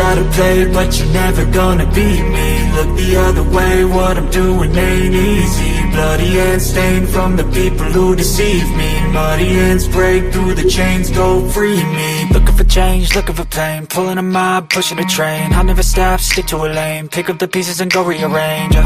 try to play, but you're never gonna beat me. Look the other way, what I'm doing ain't easy. Bloody hands stained from the people who deceive me. Muddy hands break through the chains, go free me. Looking for change, looking for pain, pulling a mob, pushing a train. I'll never stop, stick to a lane, pick up the pieces and go rearrange.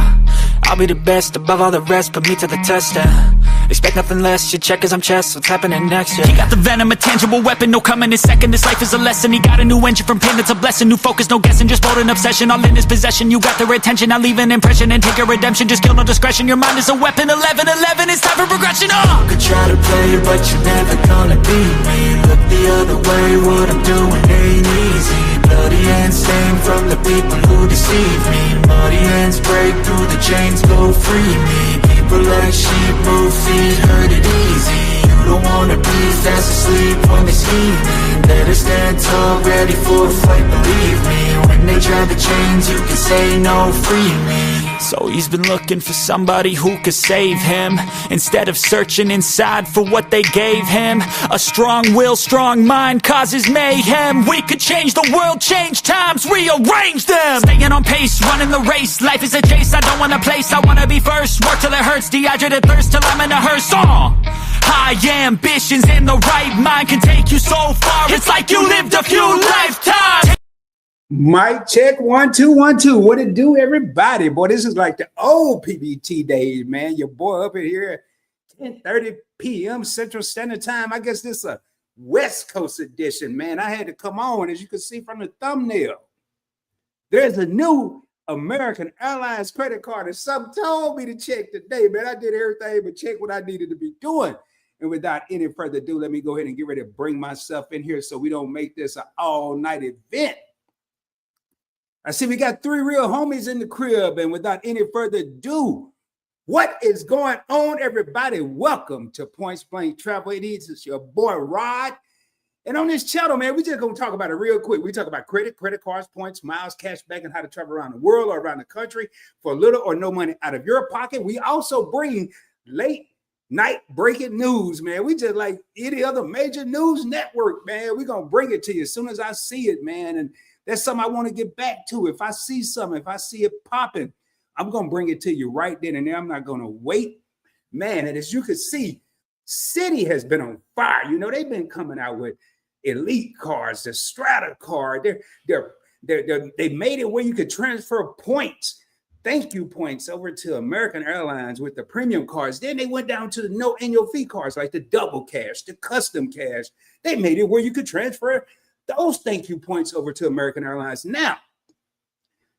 I'll be the best above all the rest, put me to the test and expect nothing less, you check as I'm chess, what's happening next, yeah. He got the venom, a tangible weapon, no coming in second. This life is a lesson, he got a new engine from pain, that's a blessing. New focus, no guessing, just bold and obsession, all in his possession. You got their attention, I'll leave an impression and take your redemption. Just kill, no discretion, your mind is a weapon. 11-11, it's time for progression, You could try to play, but you're never gonna beat me. Look the other way, what I'm doing ain't easy. Bloody hands stained from the people who deceive me. Muddy hands break through the chains, go free me. People like sheep move feet, hurt it easy. You don't wanna be fast asleep when they scheming. Better stand tall, ready for a fight, believe me. When they try the chains, you can say no, free me. So he's been looking for somebody who could save him, instead of searching inside for what they gave him. A strong will, strong mind causes mayhem. We could change the world, change times, rearrange them. Staying on pace, running the race. Life is a chase, I don't want a place, I wanna be first. Work till it hurts, dehydrated thirst till I'm in a hearse. High ambitions in the right mind can take you so far. It's like you lived a few lifetimes. Mic check, 1 2 1 2. What it do, everybody? Boy, this is like the old PBT days, man. Your boy up in here at 10:30 p.m. Central Standard Time. I guess this is a West Coast edition, man. I had to come on, as you can see from the thumbnail. There's a new American Airlines credit card, and something told me to check today, man. I did everything but check what I needed to be doing. And without any further ado, let me go ahead and get ready to bring myself in here so we don't make this an all-night event. I see we got 3 real homies in the crib, and without any further ado, what is going on, everybody? Welcome to Points Blank Travel. It is your boy Rod, and on this channel, man, we just gonna talk about it real quick. We talk about credit cards, points, miles, cash back, and how to travel around the world or around the country for little or no money out of your pocket. We also bring late night breaking news, man. We just like any other major news network, man. We're gonna bring it to you as soon as I see it, man. And that's something I want to get back to. If I see something, if I see it popping, I'm going to bring it to you right then and there. I'm not going to wait. Man, and as you can see, Citi has been on fire. You know, they've been coming out with elite cards, the Strata card. They made it where you could transfer points, thank you points, over to American Airlines with the premium cards. Then they went down to the no annual fee cards, like the double cash, the custom cash. They made it where you could transfer those thank you points over to American Airlines. Now,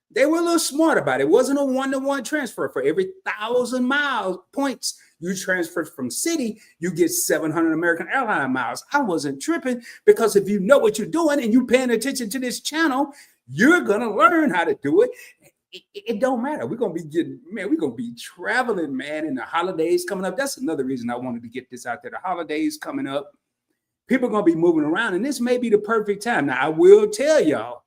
they were a little smart about it. It wasn't a one-to-one transfer. For every 1,000 miles points you transferred from Citi, you get 700 American Airlines miles. I wasn't tripping, because if you know what you're doing and you're paying attention to this channel, you're going to learn how to do it. It don't matter. We're going to be getting, man, we're going to be traveling, man, and the holidays coming up. That's another reason I wanted to get this out there. The holidays coming up. People are going to be moving around, and this may be the perfect time. Now, I will tell y'all,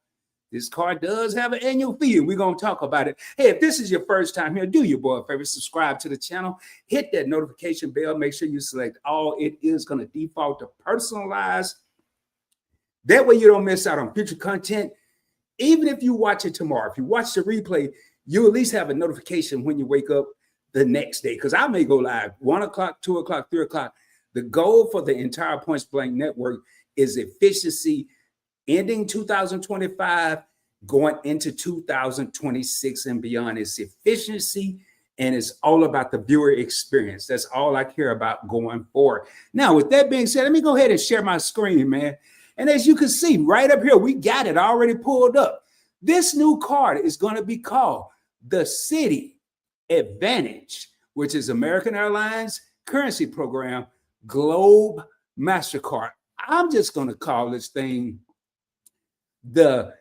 this card does have an annual fee, and we're going to talk about it. Hey, if this is your first time here, do your boy a favor, subscribe to the channel, hit that notification bell, make sure you select all. It is going to default to personalized. That way you don't miss out on future content. Even if you watch it tomorrow, if you watch the replay, you at least have a notification when you wake up the next day, because I may go live 1 o'clock, 2 o'clock, 3 o'clock. The goal for the entire Points Blank network is efficiency, ending 2025, going into 2026 and beyond. It's efficiency, and it's all about the viewer experience. That's all I care about going forward. Now, with that being said, let me go ahead and share my screen, man. And as you can see right up here, we got it already pulled up. This new card is going to be called the Citi Advantage, which is American Airlines currency program Globe MasterCard. I'm just going to call this thing the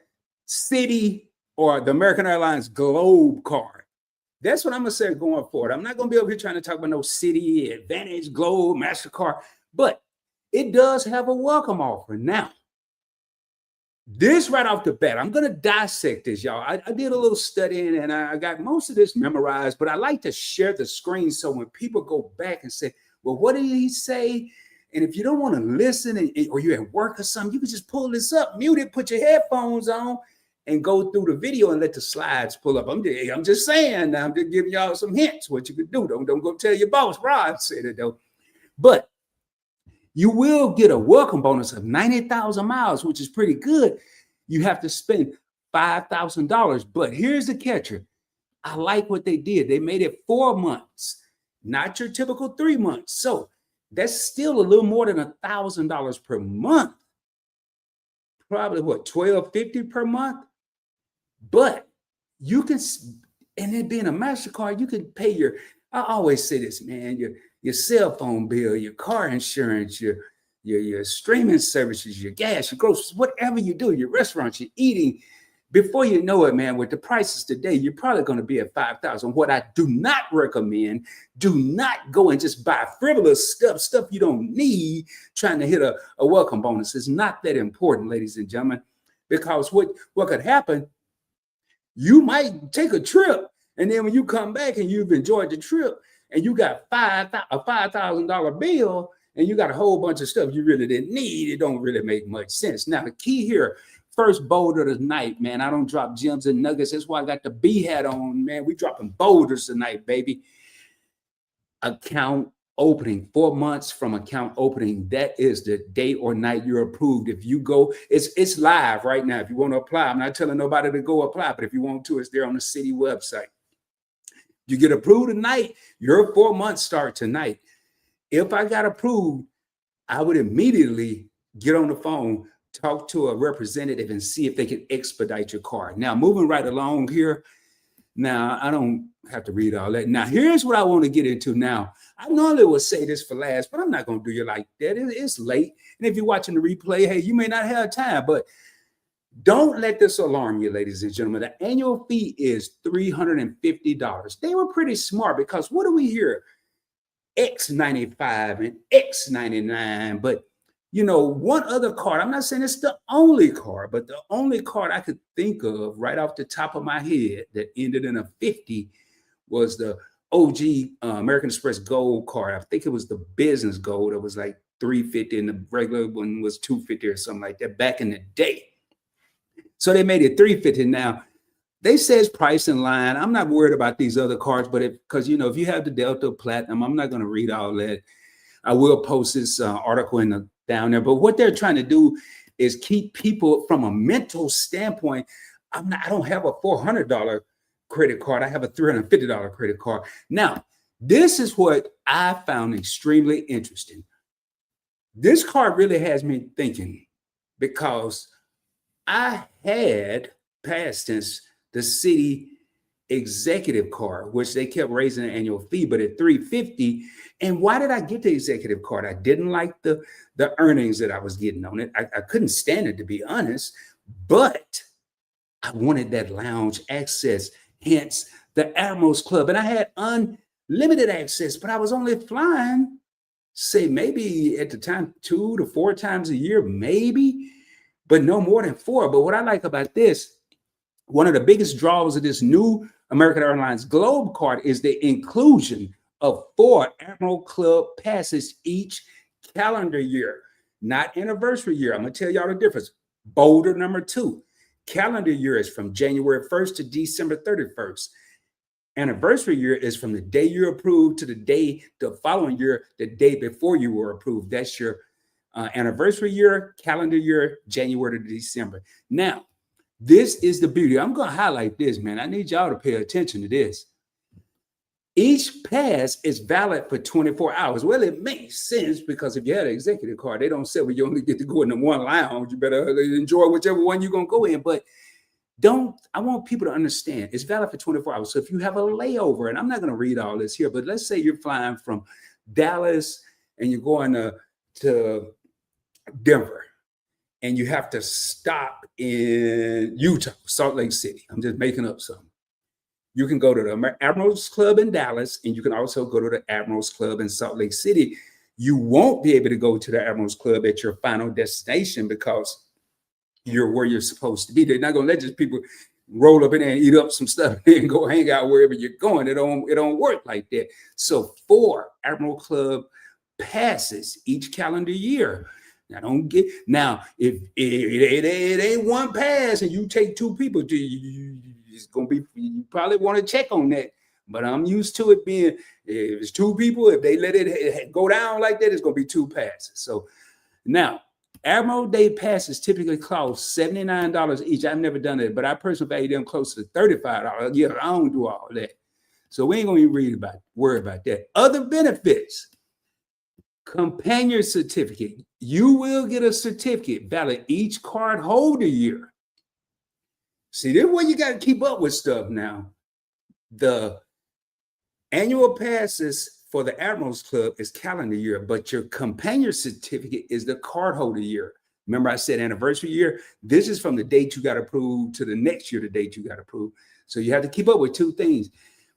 Citi or the American Airlines Globe card. That's what I'm going to say going forward. I'm not going to be over here trying to talk about no Citi Advantage, Globe, MasterCard, but it does have a welcome offer. Now, this right off the bat, I'm going to dissect this, y'all. I did a little studying, and I got most of this memorized, but I like to share the screen so when people go back and say, well, what did he say? And if you don't want to listen or you're at work or something, you can just pull this up, mute it, put your headphones on, and go through the video and let the slides pull up. I'm just saying, I'm just giving y'all some hints what you could do. Don't go tell your boss. Rod said it though. But you will get a welcome bonus of 90,000 miles, which is pretty good. You have to spend $5,000. But here's the catcher. I like what they did. They made it 4 months, not your typical 3 months. So that's still a little more than $1,000 per month. Probably what, $1,250 per month? But you can, and it being a MasterCard, you can pay your, I always say this, man, your cell phone bill, your car insurance, your streaming services, your gas, your groceries, whatever you do, your restaurants, your eating. Before you know it, man, with the prices today, you're probably going to be at 5,000. What I do not recommend, do not go and just buy frivolous stuff you don't need, trying to hit a welcome bonus. It's not that important, ladies and gentlemen, because what could happen, you might take a trip, and then when you come back and you've enjoyed the trip, and you got a $5,000 bill, and you got a whole bunch of stuff you really didn't need, it don't really make much sense. Now, the key here, first boulder tonight, man. I don't drop gems and nuggets. That's why I got the B hat on, man. We dropping boulders tonight, baby. Account opening, 4 months from account opening. That is the day or night you're approved. If you go, it's live right now. If you want to apply, I'm not telling nobody to go apply, but if you want to, it's there on the city website. You get approved tonight, your 4 months start tonight. If I got approved, I would immediately get on the phone, talk to a representative, and see if they can expedite your car. Now, moving right along here. Now, I don't have to read all that. Now, here's what I want to get into now. I normally would say this for last, but I'm not going to do you like that. It's late. And if you're watching the replay, hey, you may not have time, but don't let this alarm you, ladies and gentlemen. The annual fee is $350. They were pretty smart, because what do we hear? X95 and X99, but you know, one other card, I'm not saying it's the only card, but the only card I could think of right off the top of my head that ended in a 50 was the OG American Express Gold card. I think it was the business gold. It was like $350 and the regular one was $250 or something like that back in the day. So they made it $350 now. They say it's price in line. I'm not worried about these other cards, but because, you know, if you have the Delta Platinum, I'm not going to read all that. I will post this article down there. But what they're trying to do is keep people from a mental standpoint. I don't have a $400 credit card. I have a $350 credit card. Now, this is what I found extremely interesting. This card really has me thinking, because I had past tense the Citi executive card, which they kept raising the annual fee, but at $350. And why did I get the executive card? I didn't like the earnings that I was getting on it. I couldn't stand it, to be honest, but I wanted that lounge access, hence the Admirals Club. And I had unlimited access, but I was only flying, say maybe at the time 2 to 4 times a year, maybe, but no more than 4. But what I like about this, one of the biggest draws of this new American Airlines Globe card is the inclusion of 4 Admiral Club passes each calendar year, not anniversary year. I'm going to tell y'all the difference. Boulder number 2. Calendar year is from January 1st to December 31st. Anniversary year is from the day you're approved to the following year, the day before you were approved. That's your anniversary year, calendar year, January to December. Now, this is the beauty. I'm going to highlight this, man. I need y'all to pay attention to this. Each pass is valid for 24 hours. Well, it makes sense, because if you had an executive card, they don't say, well, you only get to go in the one lounge. You better enjoy whichever one you're going to go in. But I want people to understand it's valid for 24 hours. So if you have a layover, and I'm not going to read all this here, but let's say you're flying from Dallas and you're going to Denver, and you have to stop in Utah, Salt Lake City. I'm just making up something. You can go to the Admirals Club in Dallas, and you can also go to the Admirals Club in Salt Lake City. You won't be able to go to the Admirals Club at your final destination, because you're where you're supposed to be. They're not going to let just people roll up in there and eat up some stuff and go hang out wherever you're going. It don't work like that. So 4 Admiral Club passes each calendar year Now don't get now if it ain't one pass and you take two people, it's gonna be you probably want to check on that. But I'm used to it being if it's two people, if they let it go down like that, it's gonna be two passes. So now Admiral Day passes typically cost $79 each. I've never done it, but I personally value them close to $35. Yeah, I don't do all that. So we ain't gonna even worry about that. Other benefits. Companion certificate. You will get a certificate valid each card holder year. See, this is where you got to keep up with stuff now. The annual passes for the Admirals Club is calendar year, but your companion certificate is the card holder year. Remember I said anniversary year? This is from the date you got approved to the next year, the date you got approved. So you have to keep up with two things.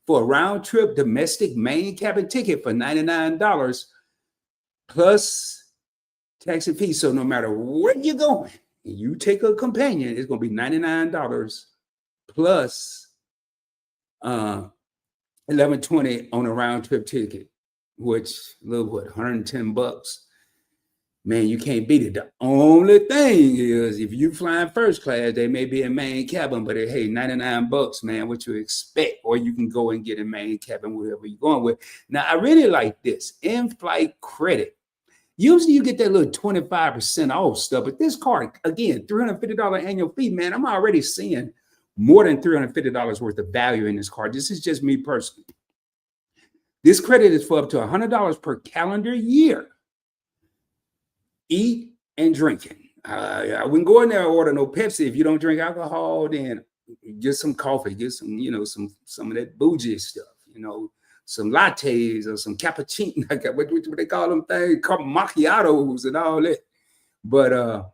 For a round trip domestic main cabin ticket for $99, plus tax and fees. So no matter where you're going, you take a companion, it's going to be $99 plus $11.20 on a round trip ticket, which a little what, $110. Man, you can't beat it. The only thing is if you flying first class, they may be in main cabin, but hey, $99, man, what you expect? Or you can go and get a main cabin, whatever you're going with. Now, I really like this in-flight credit. Usually you get that little 25% off stuff, but this card, again, $350 annual fee, man, I'm already seeing more than $350 worth of value in this card. This is just me personally. This credit is for up to $100 per calendar year. Eat and drinking. I wouldn't go in there and order no Pepsi. If you don't drink alcohol, then get some coffee, get some, some of that bougie stuff, some lattes or some cappuccino, what they call them things, called macchiatos and all that. But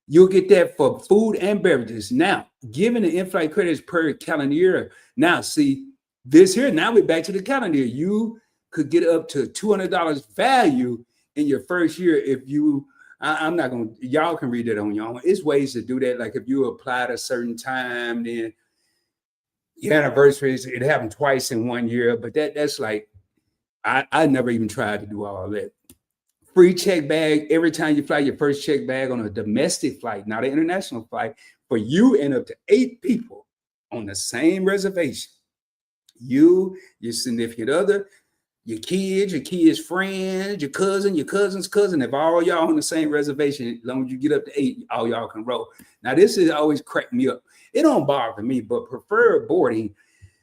you'll get that for food and beverages. Now, given the in-flight credits per calendar year, now see this here, now we're back to the calendar year. You could get up to $200 value in your first year if you, I'm not going to, y'all can read it on your own. It's ways to do that. Like if you apply at a certain time, then your anniversaries, it happened twice in 1 year, but that's like, I never even tried to do all that. Free check bag every time you fly your first check bag on a domestic flight, not an international flight, for you and up to 8 people on the same reservation. You, your significant other, your kids' friends, your cousin's cousin, if all y'all on the same reservation, as long as you get up to 8, all y'all can roll. Now, this is always cracked me up. It don't bother me, but preferred boarding,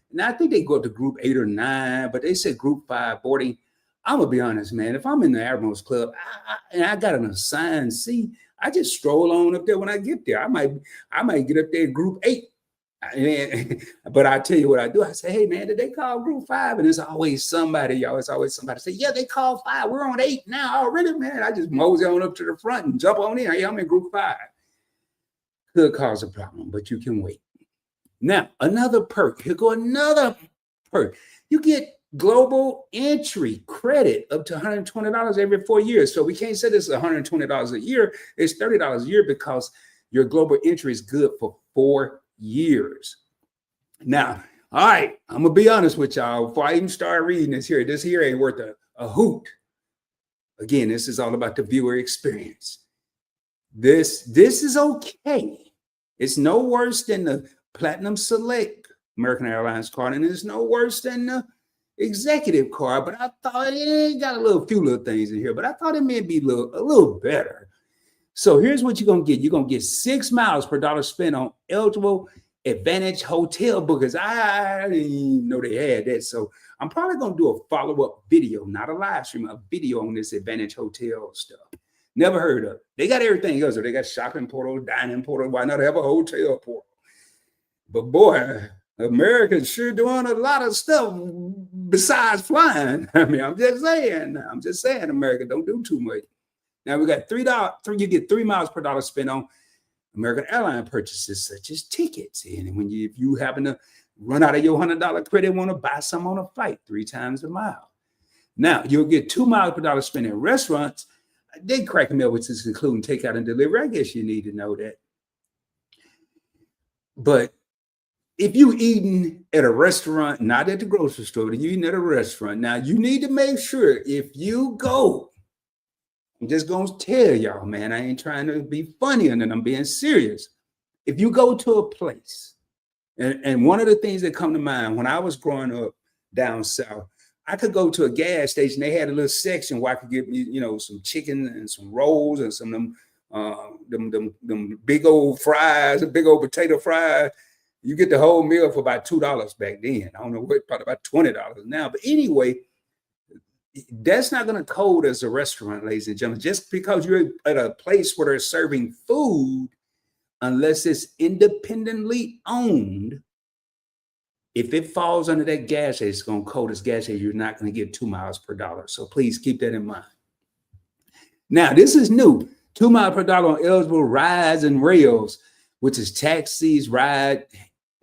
now I think they go up to group 8 or 9, but they said group 5 boarding. I'm gonna be honest, man. If I'm in the Admirals Club and I got an assigned seat, I just stroll on up there when I get there. I might get up there group 8. But I tell you what I do. I say, hey man, did they call group 5? And it's always somebody, y'all. It's always somebody say, yeah, they called 5. We're on 8 now. Oh, really, man? I just mosey on up to the front and jump on in. Hey, I'm in group 5. Could cause a problem, but you can wait. Now, another perk. Here go another perk. You get global entry credit up to $120 every 4 years. So we can't say this is $120 a year. It's $30 a year because your global entry is good for 4 years. Now, all right, I'm gonna be honest with y'all before I even start reading this here. This here ain't worth a hoot. Again, this is all about the viewer experience. This is okay. It's no worse than the Platinum Select American Airlines card, and it's no worse than the executive card. But I thought it got a few little things in here, but I thought it may be a little better. So here's what you're gonna get. You're gonna get 6 miles per dollar spent on eligible Advantage hotel bookers. I didn't even know they had that. So I'm probably gonna do a follow-up video, not a live stream, a video on this Advantage hotel stuff. Never heard of it. They got everything else. They got shopping portal, dining portal. Why not have a hotel portal? But boy, Americans sure doing a lot of stuff besides flying. I mean, I'm just saying, America don't do too much. Now we got $3. You get 3 miles per dollar spent on American airline purchases such as tickets. And if you happen to run out of your $100 credit, want to buy some on a flight 3 times a mile. Now you'll get 2 miles per dollar spent in restaurants. They crack me up with this, including takeout and delivery. I guess you need to know that. But if you eating at a restaurant, not at the grocery store, you eating at a restaurant. Now you need to make sure if you go I'm just gonna tell y'all, man. I ain't trying to be funny, and I'm being serious. If you go to a place, and one of the things that come to mind when I was growing up down south, I could go to a gas station. They had a little section where I could get me, some chicken and some rolls and some of them big old fries, big old potato fries. You get the whole meal for about $2 back then. I don't know what, probably about $20 now. But anyway, that's not going to code as a restaurant, ladies and gentlemen. Just because you're at a place where they're serving food, unless it's independently owned, if it falls under that gas rate, it's going to code as gas rate. You're not going to get 2 miles per dollar. So please keep that in mind. Now, this is new. 2 miles per dollar on eligible rides and rails, which is taxis, ride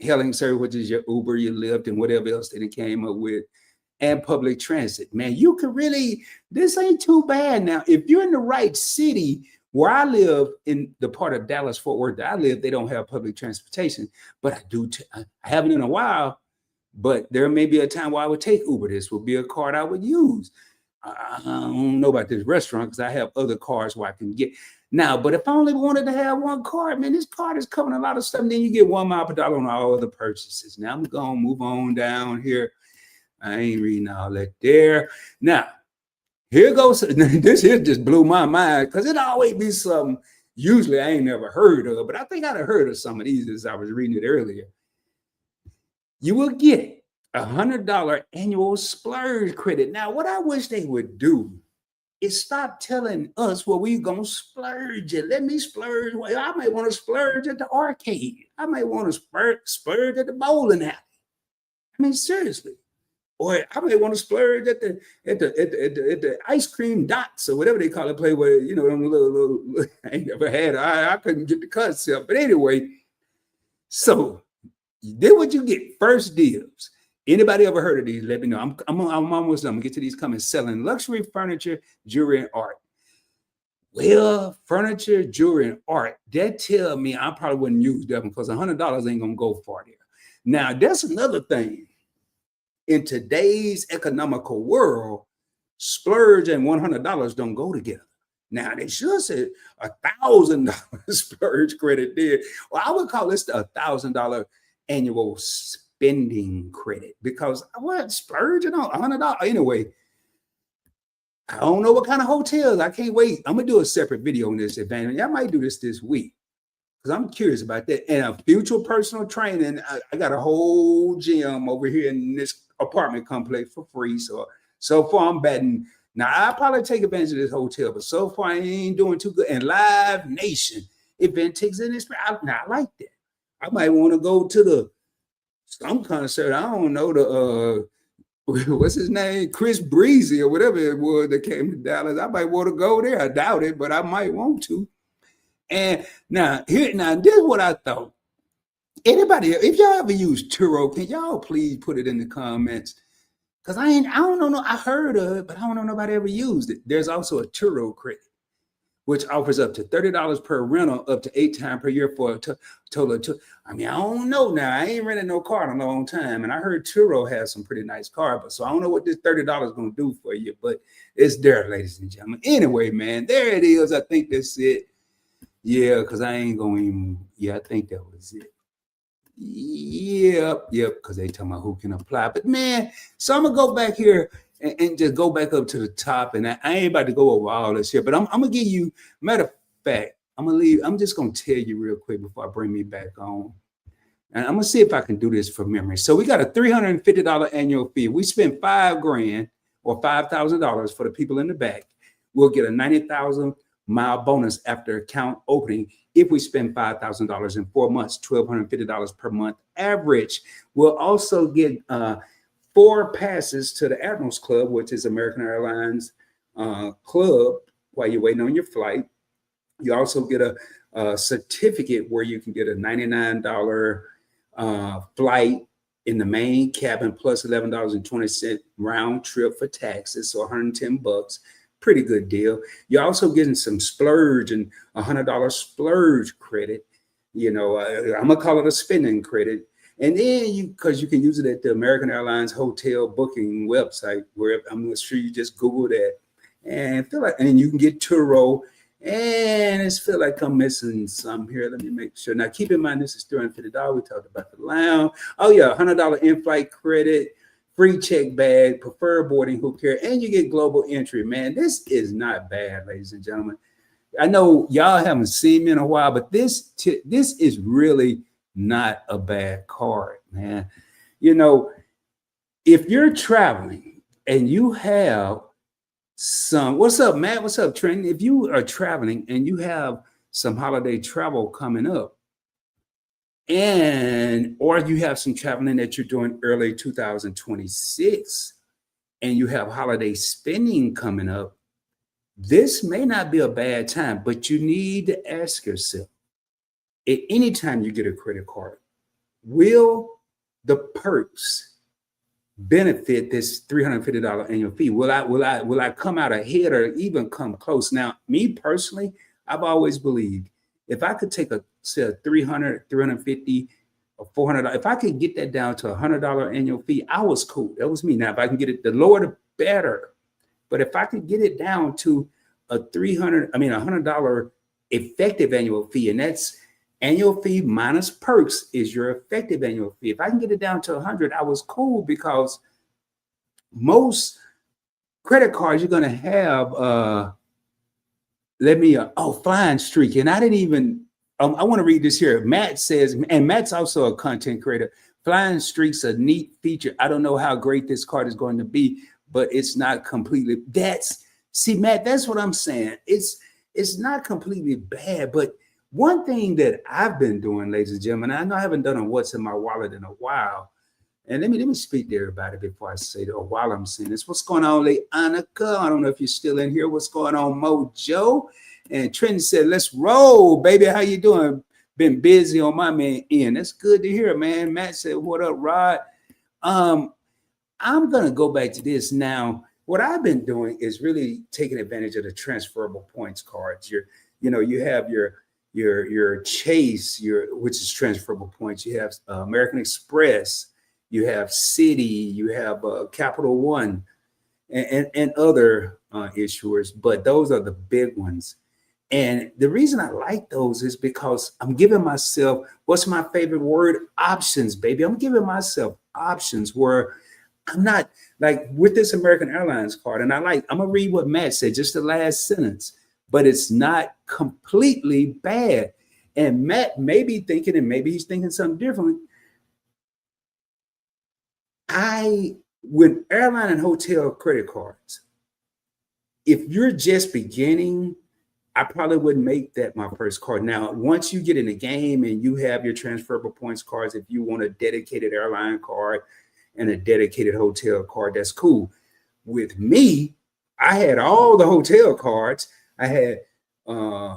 hailing service, which is your Uber, your Lyft, and whatever else they came up with, and public transit. Man, you could really, this ain't too bad. Now, if you're in the right city, where I live in the part of Dallas, Fort Worth that I live, they don't have public transportation, but I do. I haven't in a while, but there may be a time where I would take Uber. This would be a card I would use. I don't know about this restaurant because I have other cars where I can get now. But if I only wanted to have one card, man, this card is covering a lot of stuff. And then you get 1 mile per dollar on all other purchases. Now I'm going to move on down here. I ain't reading all that there. Now, here goes, this here just blew my mind because it always be something usually I ain't never heard of, but I think I'd have heard of some of these as I was reading it earlier. You will get $100 annual splurge credit. Now, what I wish they would do is stop telling us what we gonna splurge at. Let me splurge. Well, I might want to splurge at the arcade. I might want to splurge at the bowling alley. I mean, seriously. Or I may want to splurge at the ice cream dots or whatever they call it, play where, little I ain't never had, I couldn't get the concept. But anyway, so then what you get, first deals. Anybody ever heard of these? Let me know. I'm almost done. I'm gonna get to these comments. Selling luxury furniture, jewelry, and art. Well, furniture, jewelry, and art, that tell me I probably wouldn't use that because $100 ain't gonna go far there. Now, that's another thing. In today's economical world, splurge and $100 don't go together. Now, they should say $1,000 splurge credit there. Well, I would call this the $1,000 annual spending credit because I wasn't splurging on $100. Anyway, I don't know what kind of hotels. I can't wait. I'm going to do a separate video on this advantage. I might do this week because I'm curious about that. And a future personal training, I got a whole gym over here in this apartment complex for free. So far I'm batting. Now I'll probably take advantage of this hotel, but so far I ain't doing too good. And Live Nation event tickets in this. Now I like that. I might want to go to some concert. I don't know the what's his name, Chris Breezy or whatever it was that came to Dallas. I might want to go there. I doubt it, but I might want to. And now this is what I thought. Anybody, if y'all ever use Turo, can y'all please put it in the comments? Because I don't know. I heard of it, but I don't know nobody ever used it. There's also a Turo credit, which offers up to $30 per rental, up to 8 times per year for a total of I don't know now. I ain't rented no car in a long time. And I heard Turo has some pretty nice car, but so I don't know what this $30 is going to do for you, but it's there, ladies and gentlemen. Anyway, man, there it is. I think that's it. Yeah, because I ain't going to, I think that was it. Yep, because they talking about who can apply. But man, so I'm gonna go back here and just go back up to the top. And I ain't about to go over all this here, but I'm gonna give you, matter of fact, I'm just gonna tell you real quick before I bring me back on. And I'm gonna see if I can do this from memory. So we got a $350 annual fee. We spend $5,000 or $5,000 for the people in the back. We'll get a 90,000 mile bonus after account opening. If we spend $5,000 in 4 months, $1,250 per month average. We'll also get 4 passes to the Admirals Club, which is American Airlines club while you're waiting on your flight. You also get a certificate where you can get a $99 flight in the main cabin plus $11.20 round trip for taxes, so $110. Pretty good deal. You're also getting some splurge and $100 splurge credit. I'm gonna call it a spending credit. And then because you can use it at the American Airlines hotel booking website, where I'm sure you just Google that. and feel like, and you can get Turo. And it's feel like I'm missing some here. Let me make sure. Now, keep in mind, this is $350. We talked about the lounge. Oh, yeah, $100 in-flight credit, free check bag, preferred boarding, who care, and you get global entry, man. This is not bad, ladies and gentlemen. I know y'all haven't seen me in a while, but this is really not a bad card, man. You know, if you're traveling and you have some, what's up, Matt? What's up, Trent? If you are traveling and you have some holiday travel coming up, and or you have some traveling that you're doing early 2026, and you have holiday spending coming up, this may not be a bad time, but you need to ask yourself at any time you get a credit card, will the perks benefit this $350 annual fee? Will I come out ahead or even come close? Now, me personally, I've always believed if I could take a say a 300, 350 or $400, if I could get that down to $100 annual fee, I was cool. That was me. Now, if I can get it, the lower the better. But if I could get it down to a $100 effective annual fee, and that's annual fee minus perks is your effective annual fee. If I can get it down to 100, I was cool, because most credit cards you're going to have, flying streak. And I didn't even, I want to read this here. Matt says, and Matt's also a content creator, flying streak's a neat feature. I don't know how great this card is going to be, but it's not completely, Matt, that's what I'm saying. It's not completely bad, but one thing that I've been doing, ladies and gentlemen, I know I haven't done a what's in my wallet in a while. And let me speak to everybody before I say that, or while I'm saying this. What's going on, Annika? I don't know if you're still in here. What's going on, Mojo? And Trent said, let's roll, baby. How you doing? Been busy on my man end. That's good to hear, man. Matt said, what up, Rod? I'm gonna go back to this now. What I've been doing is really taking advantage of the transferable points cards. You have your Chase, which is transferable points. You have American Express, you have Citi, you have Capital One, and other issuers, but those are the big ones. And the reason I like those is because I'm giving myself, what's my favorite word? Options, baby. I'm giving myself options where I'm not like with this American Airlines card. And I'm gonna read what Matt said, just the last sentence, but it's not completely bad. And Matt may be thinking, and maybe he's thinking something different. With airline and hotel credit cards, if you're just beginning, I probably wouldn't make that my first card. Now, once you get in the game and you have your transferable points cards, if you want a dedicated airline card and a dedicated hotel card, that's cool. With me, I had all the hotel cards. I had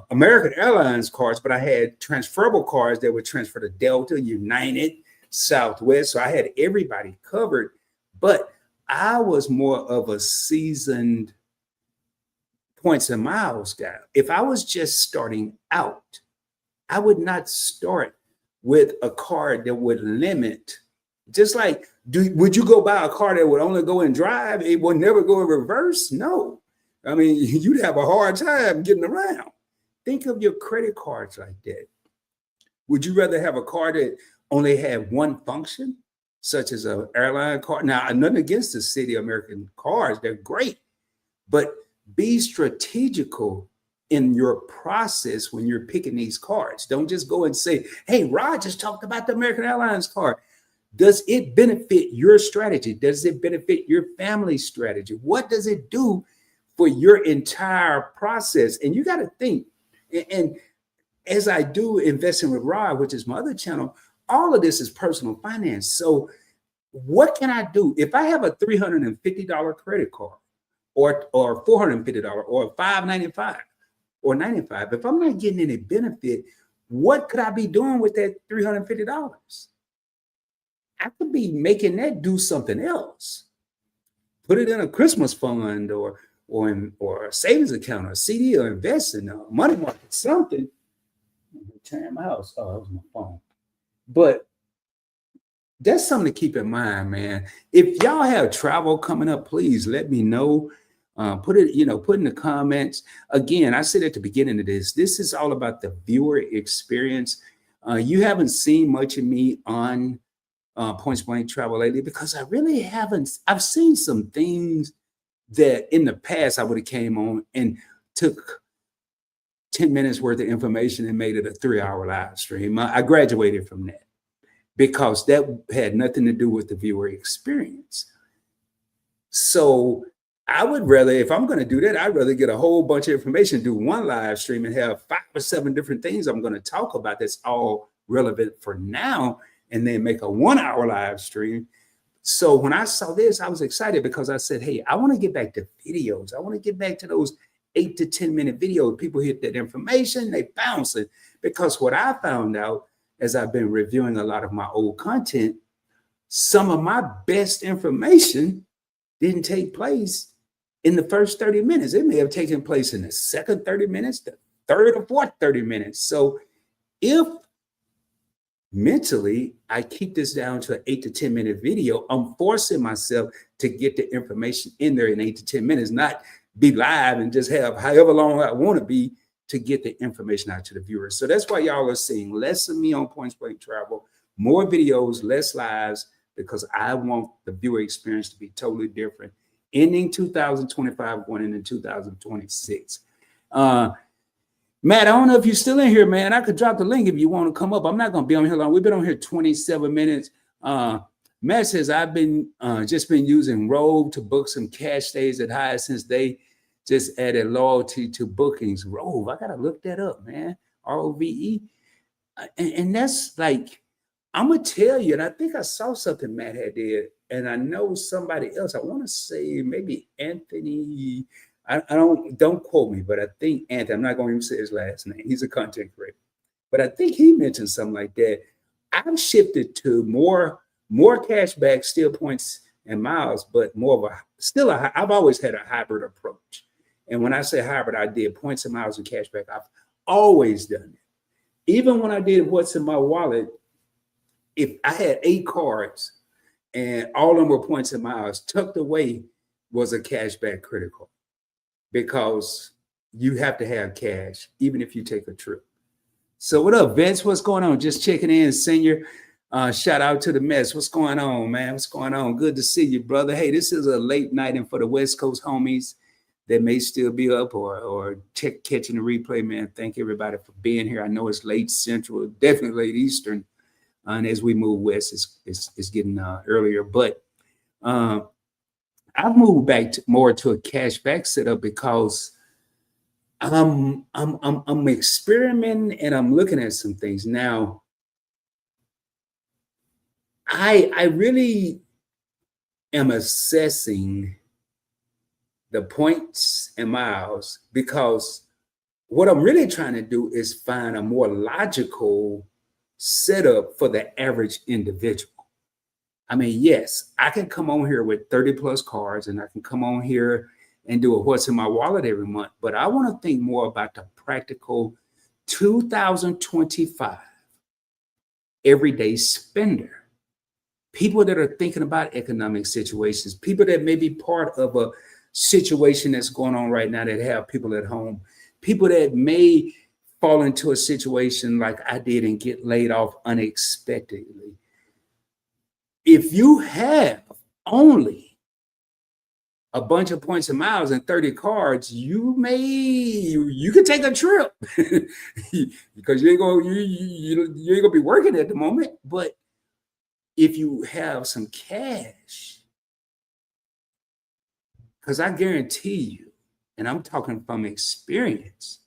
American Airlines cards, but I had transferable cards that would transfer to Delta, United, Southwest. So I had everybody covered, but I was more of a seasoned points and miles guy. If I was just starting out, I would not start with a card that would limit. Just like, would you go buy a car that would only go and drive? It would never go in reverse? No. I mean, you'd have a hard time getting around. Think of your credit cards like that. Would you rather have a card that only had one function, such as an airline card? Now, nothing against the Citi American cards. They're great. But be strategical in your process when you're picking these cards. Don't just go and say, hey, Rod just talked about the American Airlines card. Does it benefit your strategy? Does it benefit your family strategy? What does it do for your entire process? And you got to think, and as I do Investing with Rod, which is my other channel, all of this is personal finance. So what can I do? If I have a $350 credit card or $450 or $595 or $95, if I'm not getting any benefit, what could I be doing with that $350? I could be making that do something else. Put it in a Christmas fund or a savings account or a CD or invest in a money market, something. Turn my house. Oh, that was my phone. But that's something to keep in mind, man. If y'all have travel coming up, please let me know. Put it, put in the comments. Again, I said at the beginning of this is all about the viewer experience. You haven't seen much of me on Points Blank Travel lately because I really haven't. I've seen some things that in the past I would have came on and took 10 minutes worth of information and made it a 3-hour live stream. I graduated from that because that had nothing to do with the viewer experience. So I would rather, if I'm going to do that, I'd rather get a whole bunch of information, do one live stream and have 5 or 7 different things I'm going to talk about that's all relevant for now, and then make a 1-hour live stream. So when I saw this, I was excited because I said, hey, I want to get back to videos. I want to get back to those 8 to 10 minute videos. People hit that information, they bounce it. Because what I found out as I've been reviewing a lot of my old content, some of my best information didn't take place in the first 30 minutes. It may have taken place in the second 30 minutes, the third or fourth 30 minutes. So if mentally I keep this down to an 8 to 10 minute video, I'm forcing myself to get the information in there in 8 to 10 minutes, not be live and just have however long I want to be to get the information out to the viewers. So that's why y'all are seeing less of me on Points Blank Travel, more videos, less lives, because I want the viewer experience to be totally different. Ending 2025, going into 2026. Matt, I don't know if you're still in here, man. I could drop the link if you want to come up. I'm not going to be on here long. We've been on here 27 minutes. Matt says, I've been just been using Rove to book some cash stays at Hyatt since they just added loyalty to bookings. Rove, I got to look that up, man. ROVE. And that's like, I'm going to tell you, and I think I saw something Matt had did, and I know somebody else. I want to say maybe Anthony. I don't quote me, but I think Anthony, I'm not going to even say his last name. He's a content creator. But I think he mentioned something like that. I've shifted to more cash back, still points and miles, but more of I've always had a hybrid approach. And when I say hybrid, I did points and miles and cash back. I've always done it. Even when I did what's in my wallet, if I had 8 cards and all of them were points and miles, tucked away was a cashback credit card, because you have to have cash even if you take a trip. So what up, Vince? What's going on? Just checking in, senior. Shout out to the mess. What's going on, man? What's going on? Good to see you, brother. Hey, this is a late night, and for the West Coast homies that may still be up or catching the replay, man, thank everybody for being here. I know it's late Central, definitely late Eastern. And as we move west, it's getting earlier. But I've moved back more to a cashback setup because I'm experimenting and I'm looking at some things now. I really am assessing the points and miles, because what I'm really trying to do is find a more logical setup for the average individual. I mean, yes, I can come on here with 30 plus cards and I can come on here and do a what's in my wallet every month, but I want to think more about the practical 2025 everyday spender. People that are thinking about economic situations, people that may be part of a situation that's going on right now that have people at home, people that may fall into a situation like I did and get laid off unexpectedly. If you have only a bunch of points and miles and 30 cards, you could take a trip because you ain't gonna be working at the moment. But if you have some cash, because I guarantee you, and I'm talking from experience.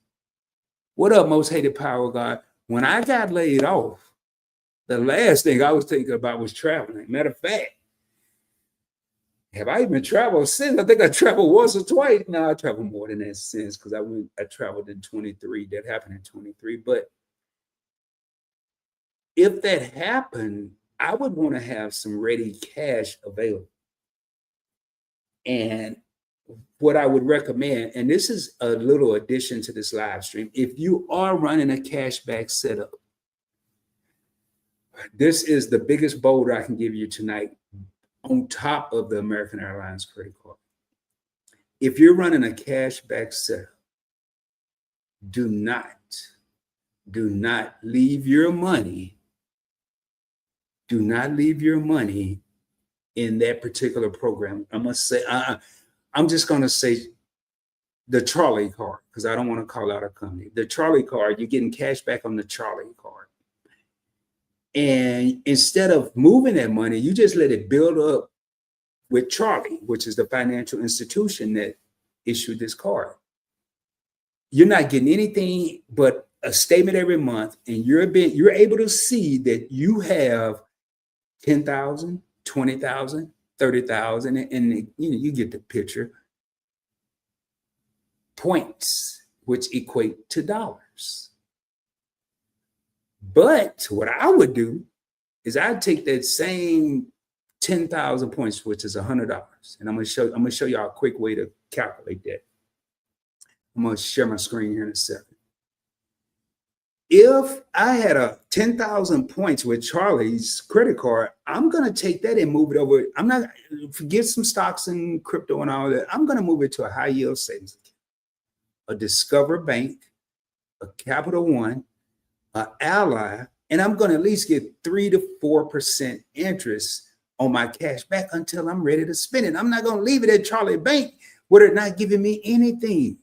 What up, most hated power God? When I got laid off, the last thing I was thinking about was traveling. Matter of fact, have I even traveled since? I think I traveled once or twice. No, I traveled more than that since, because I traveled in 23. That happened in 23. But if that happened, I would want to have some ready cash available. And what I would recommend, and this is a little addition to this live stream, if you are running a cashback setup, this is the biggest boulder I can give you tonight on top of the American Airlines credit card. if you're running a cashback setup, do not leave your money. Do not leave your money in that particular program. I must say, I'm just going to say the Charlie card because I don't want to call out a company. The Charlie card, you're getting cash back on the Charlie card. And instead of moving that money, you just let it build up with Charlie, which is the financial institution that issued this card. You're not getting anything but a statement every month, and you're able to see that you have 10,000, 20,000, 30,000, and you get the picture. Points, which equate to dollars. But what I would do is I'd take that same 10,000 points, which is $100, and I'm gonna show y'all a quick way to calculate that. I'm gonna share my screen here in a second. If I had a 10,000 points with Charlie's credit card, I'm gonna take that and move it over. I'm not forget some stocks and crypto and all that. I'm gonna move it to a high yield savings account, a Discover Bank, a Capital One, an Ally, and I'm gonna at least get 3 to 4% interest on my cash back until I'm ready to spend it. I'm not gonna leave it at Charlie Bank where they're not giving me anything.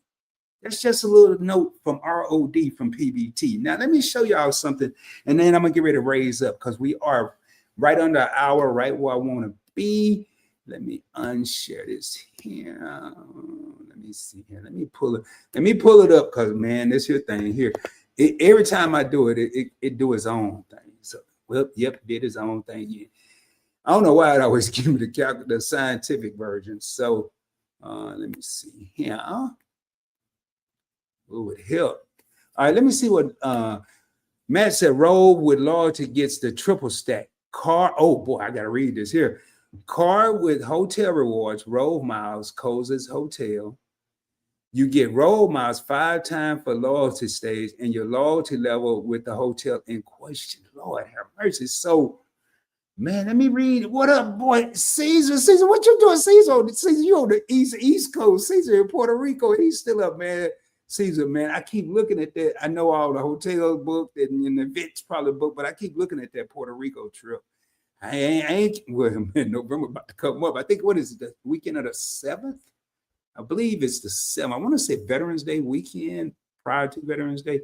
That's just a little note from ROD from PBT. Now, let me show y'all something, and then I'm going to get ready to raise up because we are right under an hour, right where I want to be. Let me unshare this here. Let me see here. Let me pull it up because, man, this your thing here. Every time I do it, it do its own thing. So, well, yep, did its own thing. Yeah. I don't know why it always give me the scientific version. So, let me see here. It would help. All right, let me see what Matt said. Roll with loyalty gets the triple stack. Car, oh boy, I gotta read this here. Car with hotel rewards, roll miles, Coza's Hotel. You get roll miles 5 times for loyalty stays and your loyalty level with the hotel in question. Lord have mercy. So, man, let me read. What up, boy? Caesar, what you doing? Caesar, you on the East Coast. Caesar in Puerto Rico, he's still up, man. Caesar, man, I keep looking at that. I know all the hotels booked and the events probably booked, but I keep looking at that Puerto Rico trip. I ain't well, man, November about to come up. I think what is it, the weekend of the 7th? I believe it's the 7th. I want to say Veterans Day weekend prior to Veterans Day.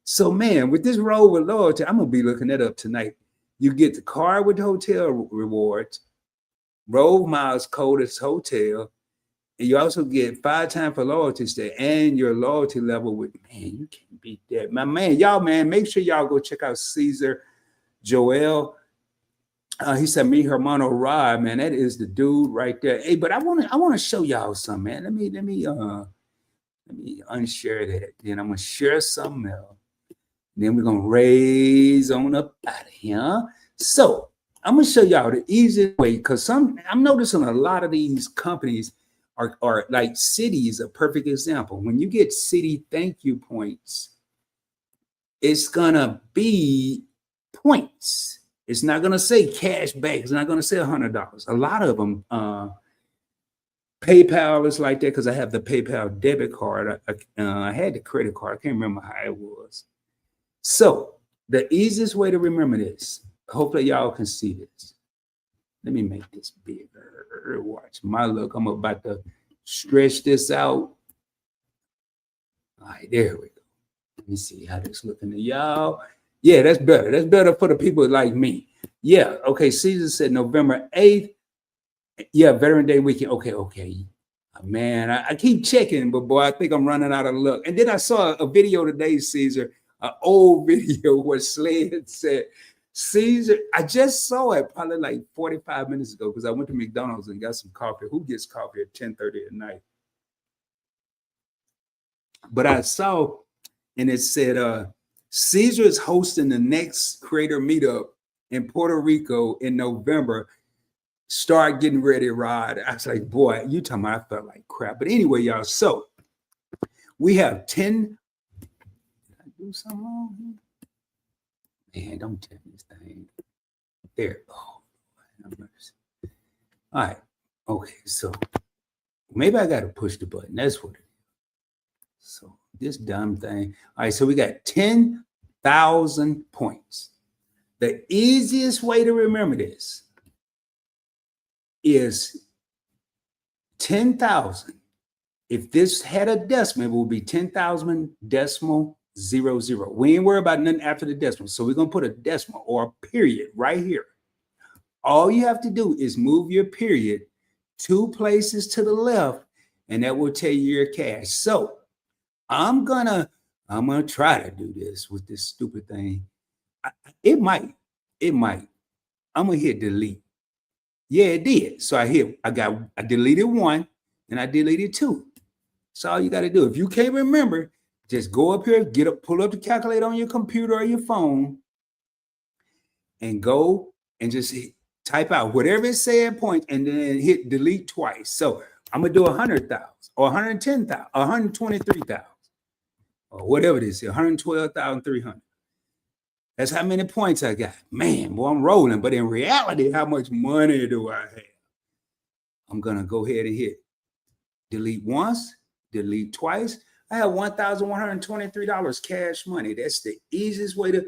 So, man, with this roll with loyalty, I'm gonna be looking that up tonight. You get the car with hotel rewards, roll miles, Coldest Hotel. And you also get 5 times for loyalty stay and your loyalty level with, man, you can't beat that. My man, y'all, man, make sure y'all go check out Caesar Joel. He said, me, Hermano Rod, man, that is the dude right there. Hey, but I want to show y'all something, man. Let me unshare that. Then I'm gonna share something else. Then we're gonna raise on up out of here. So I'm gonna show y'all the easiest way because I'm noticing a lot of these companies are like Citi is a perfect example. When you get Citi thank you points, it's gonna be points. It's not gonna say cash back. It's not gonna say $100. A lot of them, PayPal is like that because I have the PayPal debit card. I had the credit card. I can't remember how it was. So the easiest way to remember this, hopefully y'all can see this. Let me make this bigger. Watch my look. I'm about to stretch this out. All right, there we go. Let me see how this looking to y'all. Yeah, that's better. That's better for the people like me. Yeah, okay. Caesar said November 8th. Yeah, Veteran Day weekend. Okay. Man, I keep checking, but boy, I think I'm running out of luck. And then I saw a video today, Caesar, an old video where Sled said, Caesar, I just saw it probably like 45 minutes ago because I went to McDonald's and got some coffee. Who gets coffee at 10:30 at night? But I saw, and it said, Caesar is hosting the next creator meetup in Puerto Rico in November. Start getting ready, Rod. I was like, boy, you talking about I felt like crap. But anyway, y'all, so we have 10. Did I do something wrong here? Man, don't tell me this thing. There. Oh, all right. Okay, so Maybe I got to push the button. That's what it is. So this dumb thing. All right, so we got 10,000 points. The easiest way to remember this is 10,000. If this had a decimal, it would be 10,000 decimal 00. We ain't worry about nothing after the decimal. So we're going to put a decimal or a period right here. All you have to do is move your period 2 places to the left, and that will tell you your cash. So I'm gonna try to do this with this stupid thing. It might. I'm gonna hit delete. Yeah, it did. So I deleted 1 and I deleted 2. That's all you got to do. If you can't remember, just go up here, pull up the calculator on your computer or your phone, and go and just type out whatever it said point and then hit delete twice. So I'm gonna do 100,000 or 110,000 or 123,000 or whatever it is, 112,300. That's how many points I got. Man, boy, I'm rolling. But in reality, how much money do I have? I'm gonna go ahead and hit delete once, delete twice. I have $1,123 cash money. That's the easiest way to.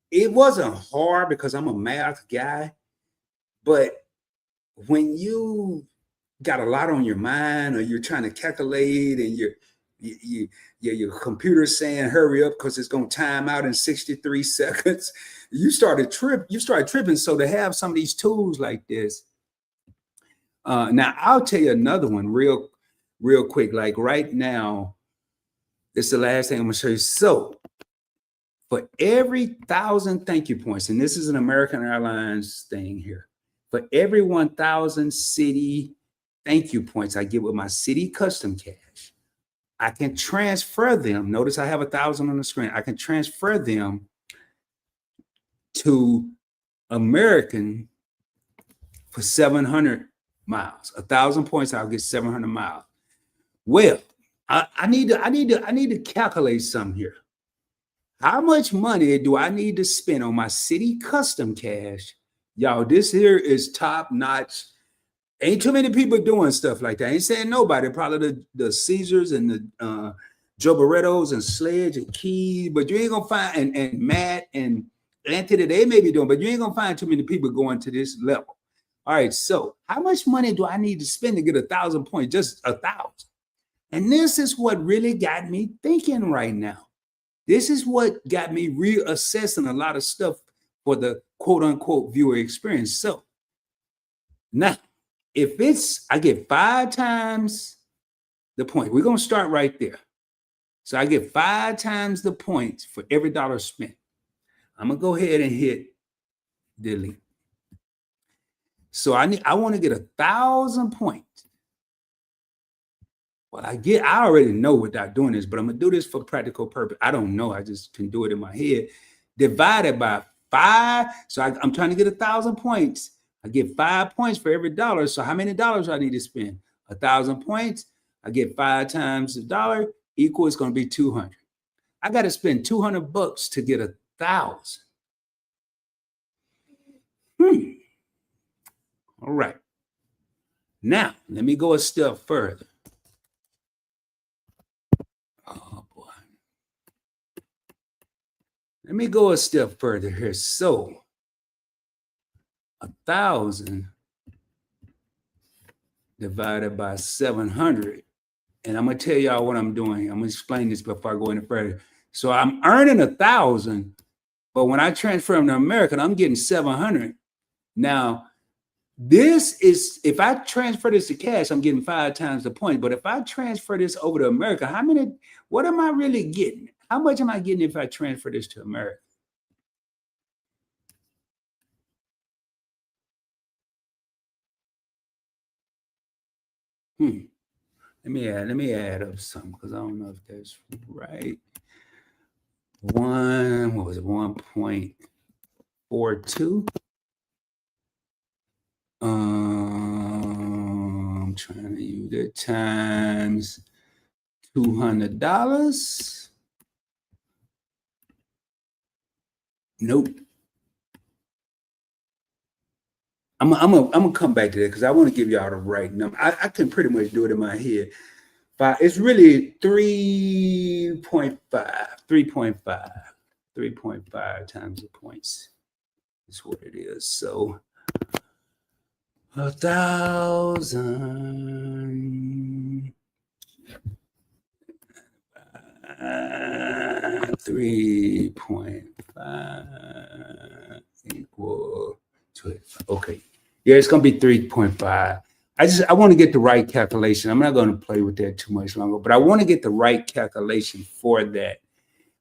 It wasn't hard because I'm a math guy, but when you got a lot on your mind or you're trying to calculate and your computer saying hurry up because it's going to time out in 63 seconds, you start tripping. So to have some of these tools like this, now I'll tell you another one real quick. Like right now, this is the last thing I'm going to show you. So for every 1,000 thank you points, and this is an American Airlines thing here, for every 1,000 Citi thank you points I get with my Citi custom cash, I can transfer them. Notice I have 1,000 on the screen. I can transfer them to American for 700 miles. 1,000 points, I'll get 700 miles. Well, I need to calculate something here. How much money do I need to spend on my Citi custom cash? Y'all, this here is top notch. Ain't too many people doing stuff like that. I ain't saying nobody, probably the Caesars and the Joe Barrettos and Sledge and Key, but you ain't gonna find, and Matt and Anthony, they may be doing, but you ain't gonna find too many people going to this level. All right, so how much money do I need to spend to get 1,000 points? Just 1,000. And this is what really got me thinking right now. This is what got me reassessing a lot of stuff for the quote unquote viewer experience. So now, if I get 5 times the point, we're going to start right there. So I get 5 times the points for every dollar spent. I'm going to go ahead and hit delete. So I want to get 1,000 points. Well, I already know without doing this, but I'm going to do this for practical purpose. I don't know. I just can do it in my head. Divided by 5. So I'm trying to get 1,000 points. I get 5 points for every dollar. So how many dollars do I need to spend? 1,000 points. I get 5 times the dollar equal. It's going to be 200. I got to spend $200 to get 1,000. All right. Now, let me go a step further. Oh, boy. Let me go a step further here. So, 1,000 divided by 700. And I'm going to tell y'all what I'm doing. I'm going to explain this before I go any further. So, I'm earning 1,000, but when I transfer them to American, I'm getting 700. Now, this is, if I transfer this to cash, I'm getting 5 times the point. But if I transfer this over to America, what am I really getting? How much am I getting if I transfer this to America? Let me add up something because I don't know if that's right. 1.42? I'm trying to use it times $200. Nope. I'm gonna come back to that because I want to give y'all the right number. I can pretty much do it in my head. But it's really 3.5, 3.5, 3.5 times the points is what it is. So 1,000 3.5 equal to it. Okay. Yeah, it's gonna be 3.5. I want to get the right calculation. I'm not going to play with that too much longer, but I want to get the right calculation for that.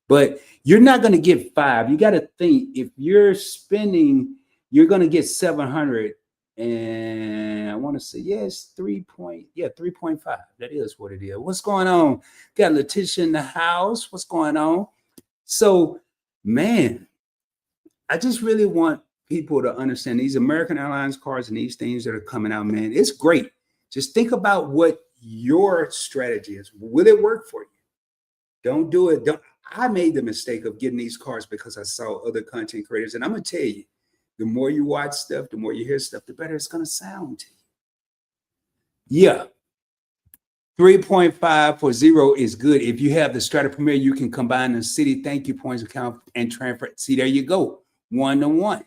But you're not going to get 5. You got to think if you're spending, you're going to get 700. And I want to say, yes, 3.5. That is what it is. What's going on? Got Letitia in the house. What's going on? So, man, I just really want people to understand these American Airlines cards and these things that are coming out, man. It's great. Just think about what your strategy is. Will it work for you? Don't do it. I made the mistake of getting these cards because I saw other content creators. And I'm going to tell you, the more you watch stuff, the more you hear stuff, the better it's going to sound to you. Yeah. 3.5 for 0 is good. If you have the Strata Premier, you can combine the Citi thank you points account and transfer. See, there you go. 1-to-1.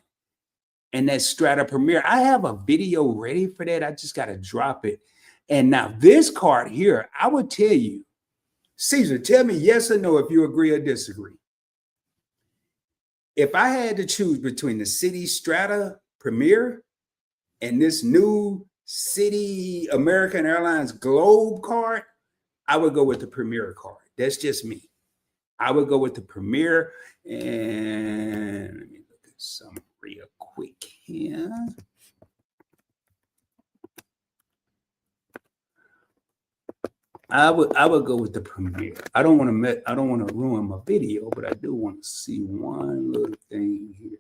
And that Strata Premier, I have a video ready for that. I just got to drop it. And now this card here, I would tell you, Caesar, tell me yes or no if you agree or disagree. If I had to choose between the Citi Strata Premier and this new Citi American Airlines Globe card, I would go with the Premier card. That's just me. I would go with the Premier. And let me look at some real quick here. I would go with the Premier. I don't want to ruin my video, but I do want to see one little thing here.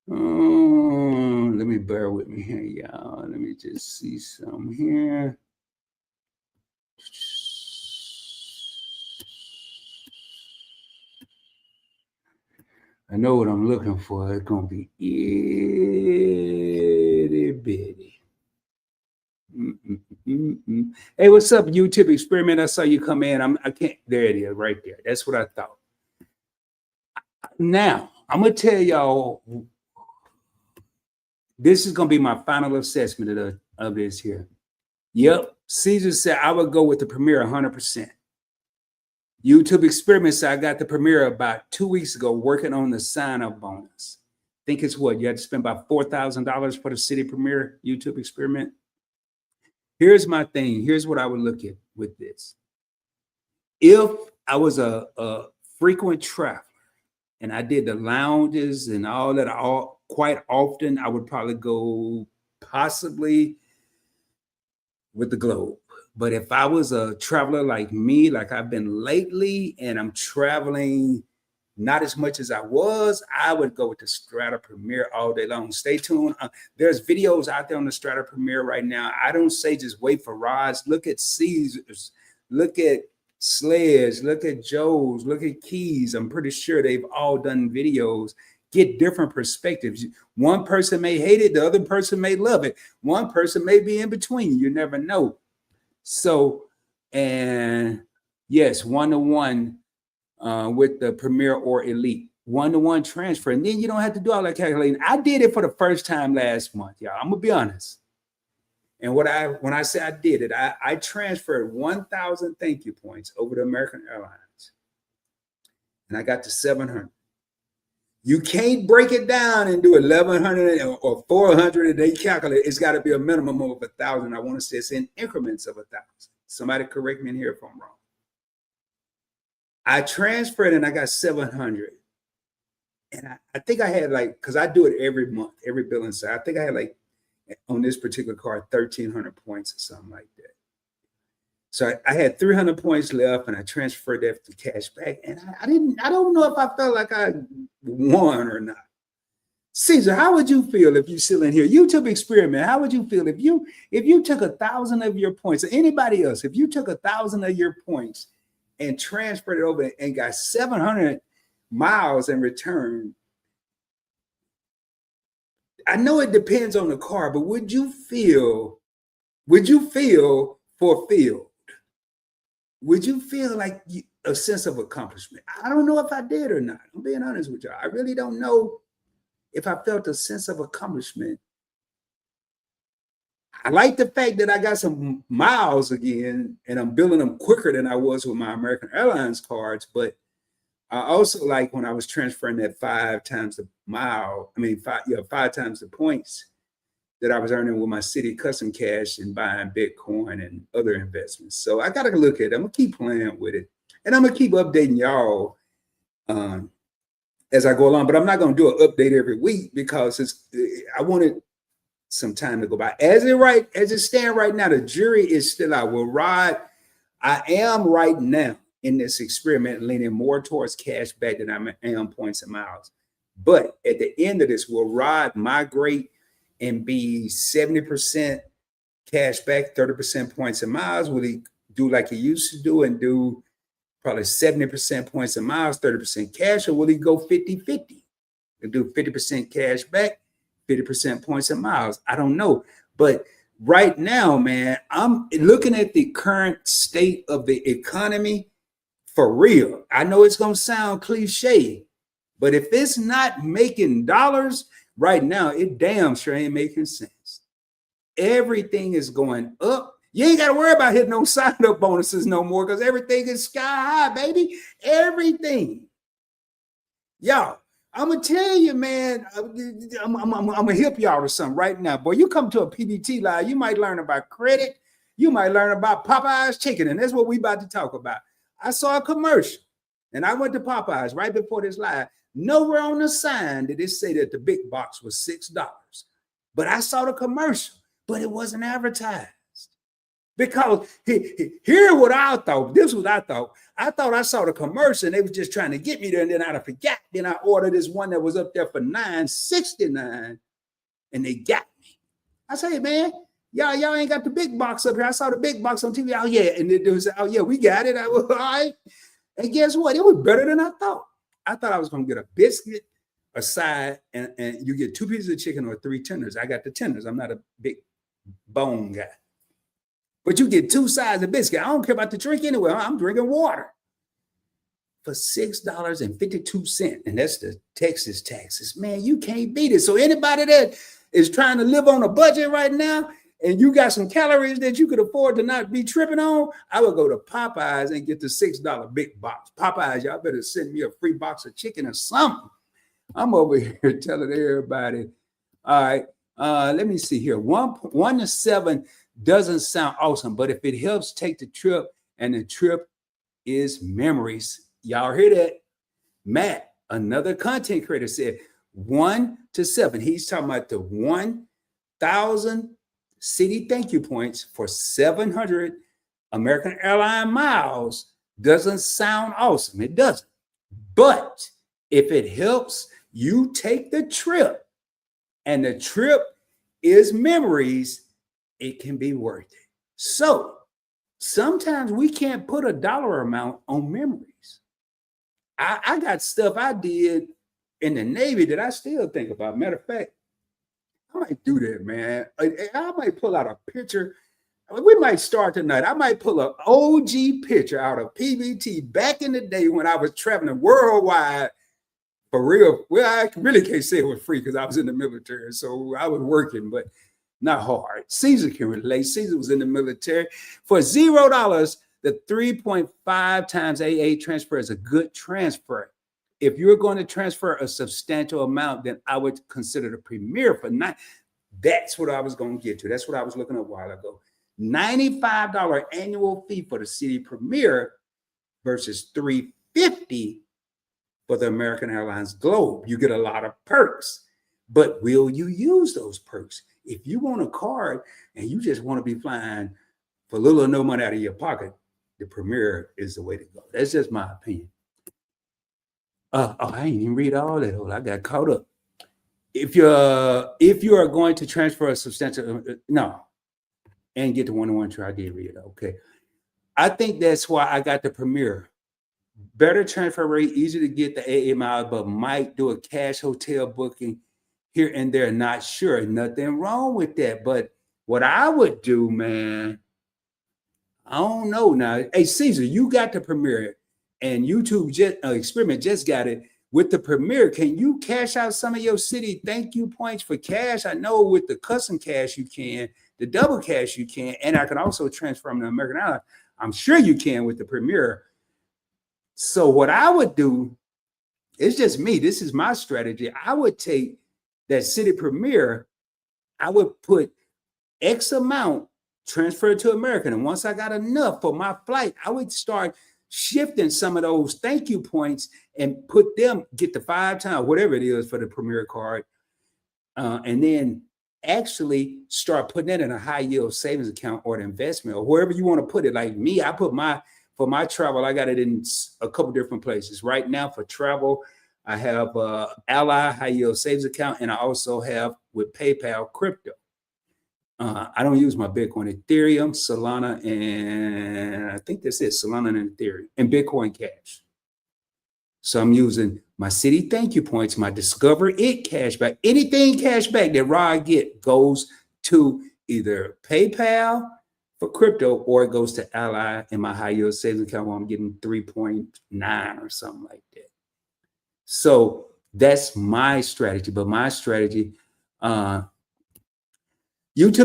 Let me bear with me here, y'all. Let me just see some here. I know what I'm looking for. It's gonna be itty bitty. Hey, what's up, YouTube Experiment? I saw you come in. I can't. There it is, right there. That's what I thought. Now I'm gonna tell y'all. This is gonna be my final assessment of this here. Yep, Caesar said I would go with the Premier 100%. YouTube Experiment said I got the Premier about 2 weeks ago, working on the sign-up bonus. Think it's what you had to spend about $4,000 for the Citi Premier. YouTube Experiment. Here's my thing. Here's what I would look at with this. If I was a frequent traveler and I did the lounges and all that quite often, I would probably go possibly with the Globe. But if I was a traveler like me, like I've been lately, and I'm traveling not as much as I was, I would go with the Strata Premier all day long. Stay tuned. There's videos out there on the Strata Premier right now. I don't say just wait for rides. Look at Caesars. Look at Sledge. Look at Joe's. Look at Keys. I'm pretty sure they've all done videos. Get different perspectives. One person may hate it. The other person may love it. One person may be in between. You never know. So, and yes, 1-to-1 with the Premier or Elite, 1-to-1 transfer. And then you don't have to do all that calculating. I did it for the first time last month, y'all. I'm gonna be honest. And when I say I did it, I transferred 1,000 thank you points over to American Airlines. And I got to 700. You can't break it down and do 1,100 or 400 and they calculate. It's got to be a minimum of 1,000. I want to say it's in increments of 1,000. Somebody correct me in here if I'm wrong. I transferred and I got 700. And I think I had because I do it every month, every billing cycle. I think I had on this particular card, 1,300 points or something like that. So I had 300 points left and I transferred that to cash back. And I don't know if I felt like I won or not. Caesar, how would you feel if you're still in here? YouTube Experiment, how would you feel if you took 1,000 of your points, or anybody else, if you took 1,000 of your points and transferred it over and got 700 miles in return? I know it depends on the car, but would you feel fulfilled? Would you feel like a sense of accomplishment? I don't know if I did or not. I'm being honest with you. I really don't know if I felt a sense of accomplishment. I like the fact that I got some miles again and I'm building them quicker than I was with my American Airlines cards. But I also like when I was transferring that 5 times the mile, five times the points that I was earning with my Citi custom cash and buying Bitcoin and other investments. So I got to look at it. I'm going to keep playing with it. And I'm going to keep updating y'all as I go along. But I'm not going to do an update every week because I wanted some time to go by. As it stands right now, the jury is still out. Well, Rod, I am right now in this experiment leaning more towards cash back than I am points and miles. But at the end of this, will Rod migrate and be 70% cash back, 30% points and miles? Will he do like he used to do and do probably 70% points and miles, 30% cash? Or will he go 50-50 and do 50% cash back, 50% points and miles? I don't know. But right now, man, I'm looking at the current state of the economy for real. I know it's going to sound cliche, but if it's not making dollars right now, it damn sure ain't making sense. Everything is going up. You ain't got to worry about hitting no sign-up bonuses no more because everything is sky high, baby. Everything. Y'all, I'm going to tell you, man, I'm going to hip y'all to something right now. Boy, you come to a PBT live, you might learn about credit. You might learn about Popeye's chicken, and that's what we about to talk about. I saw a commercial, and I went to Popeye's right before this live. Nowhere on the sign did it say that the big box was $6. But I saw the commercial, but it wasn't advertised. Because here what I thought, this was what I thought. I thought I saw the commercial and they was just trying to get me there, and then I'd forgot. Then I ordered this one that was up there for $9.69, and they got me. I say, man, y'all ain't got the big box up here. I saw the big box on TV. Oh, yeah. And they was, oh, yeah, we got it. I was, all right. And guess what? It was better than I thought. I thought I was going to get a biscuit, a side, and you get 2 pieces of chicken or 3 tenders. I got the tenders. I'm not a big bone guy. But you get 2 sides of biscuit. I don't care about the drink anyway. I'm drinking water for $6.52. And that's the Texas taxes. Man, you can't beat it. So anybody that is trying to live on a budget right now, and you got some calories that you could afford to not be tripping on, I would go to Popeyes and get the $6 big box. Popeyes, y'all better send me a free box of chicken or something. I'm over here telling everybody. All right, let me see here. 1 to 7 doesn't sound awesome, but if it helps, take the trip, and the trip is memories. Y'all hear that? Matt, another content creator, said 1 to 7. He's talking about the 1,000 Citi thank you points for 700 American Airlines miles. Doesn't sound awesome. It doesn't. But if it helps you take the trip, and the trip is memories, it can be worth it. So sometimes we can't put a dollar amount on memories. I got stuff I did in the Navy that I still think about. Matter of fact, I might do that, man. I might pull out a picture. We might start tonight. I might pull an OG picture out of PBT back in the day when I was traveling worldwide for real. Well, I really can't say it was free because I was in the military, so I was working, but not hard. Caesar can relate. Caesar was in the military. For $0, the 3.5 times AA transfer is a good transfer. If you're going to transfer a substantial amount, then I would consider the Premier for $9. That's what I was going to get to. That's what I was looking at a while ago. $95 annual fee for the Citi Premier versus $350 for the American Airlines Globe. You get a lot of perks, but will you use those perks? If you want a card and you just want to be flying for little or no money out of your pocket, the Premier is the way to go. That's just my opinion. I ain't even read all that. I got caught up. If you are going to transfer a substantial, and get the one-on-one try, I did read it. Okay. I think that's why I got the Premier. Better transfer rate, easy to get the AA miles, but might do a cash hotel booking here and there. Not sure. Nothing wrong with that. But what I would do, man, I don't know now. Hey, Caesar, you got the premiere, and YouTube Experiment just got it with the premiere. Can you cash out some of your Citi thank you points for cash? I know with the custom cash you can, the double cash you can, and I can also transfer them to American Airlines. I'm sure you can with the premiere. So what I would do, it's just me. This is my strategy. I would take that Citi premiere. I would put X amount, transfer it to American. And once I got enough for my flight, I would start shifting some of those thank you points and put them, get the 5 times, whatever it is for the Premier card. And then actually start putting it in a high yield savings account or an investment or wherever you want to put it. Like me, I put for my travel, I got it in a couple different places. Right now for travel, I have Ally high yield savings account, and I also have with PayPal crypto. I don't use my Bitcoin, Ethereum, Solana, and I think that's it, Solana and Ethereum, and Bitcoin Cash. So I'm using my Citi thank you points, my Discover It cashback. Anything cashback that Rod get goes to either PayPal for crypto or it goes to Ally in my high yield savings account where I'm getting 3.9 or something like that. So that's my strategy. But my strategy, YouTube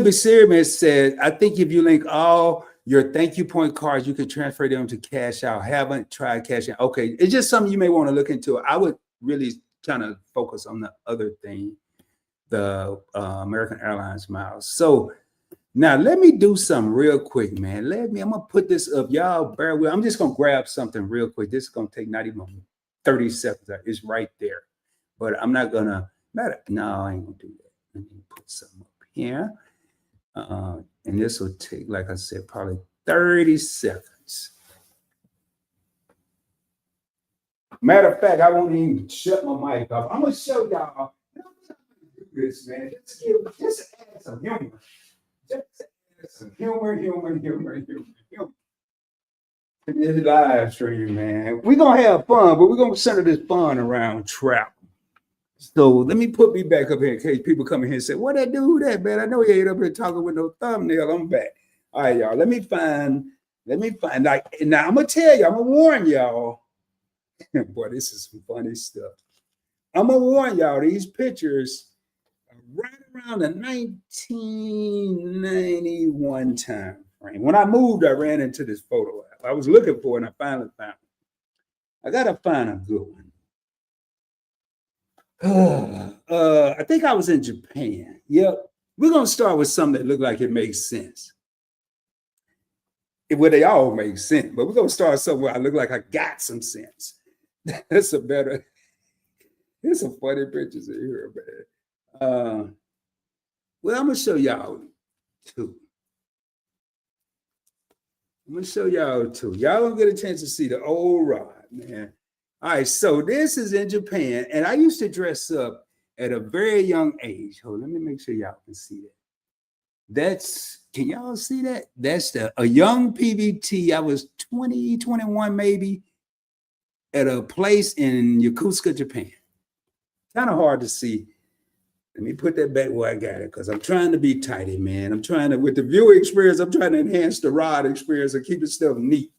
Experiment said, I think if you link all your thank you point cards, you can transfer them to cash out. Haven't tried cash out. Okay, it's just something you may want to look into. I would really kind of focus on the other thing, the American Airlines miles. So now let me do something real quick, man. I'm gonna put this up. Y'all bear with. I'm just gonna grab something real quick. This is gonna take not even 30 seconds. It's right there. But I'm not gonna no, I ain't gonna do that. Let me put something up here. And this will take, like I said, probably 30 seconds. Matter of fact, I won't even shut my mic off. I'm gonna show y'all. Do this, man. Just add some humor. Just add some humor. This live stream, man. We're gonna have fun, but we're gonna center this fun around travel. So let me put me back up here in case people come in here and say, what that dude that, man? I know he ain't up here talking with no thumbnail. I'm back. All right, y'all. Let me find, like, now I'm gonna tell you, I'm gonna warn y'all. Boy, this is some funny stuff. I'm gonna warn y'all, these pictures are right around the 1991 time frame. When I moved, I ran into this photo app. I was looking for it and I finally found it. I gotta find a good one. I think I was in Japan. Yep. We're going to start with something that looked like it makes sense. Well, they all make sense, but we're going to start somewhere I look like I got some sense. There's some funny pictures in here, man. Well, I'm going to show y'all two. Y'all don't get a chance to see the old Rod, man. All right, so this is in Japan, and I used to dress up at a very young age. Hold, let me make sure y'all can see that. Can y'all see that? That's a young PBT. I was 20, 21 maybe, at a place in Yokosuka, Japan. Kind of hard to see. Let me put that back where I got it because I'm trying to be tidy, man. I'm trying to, with the viewer experience, I'm trying to enhance the Rod experience and keep the stuff neat.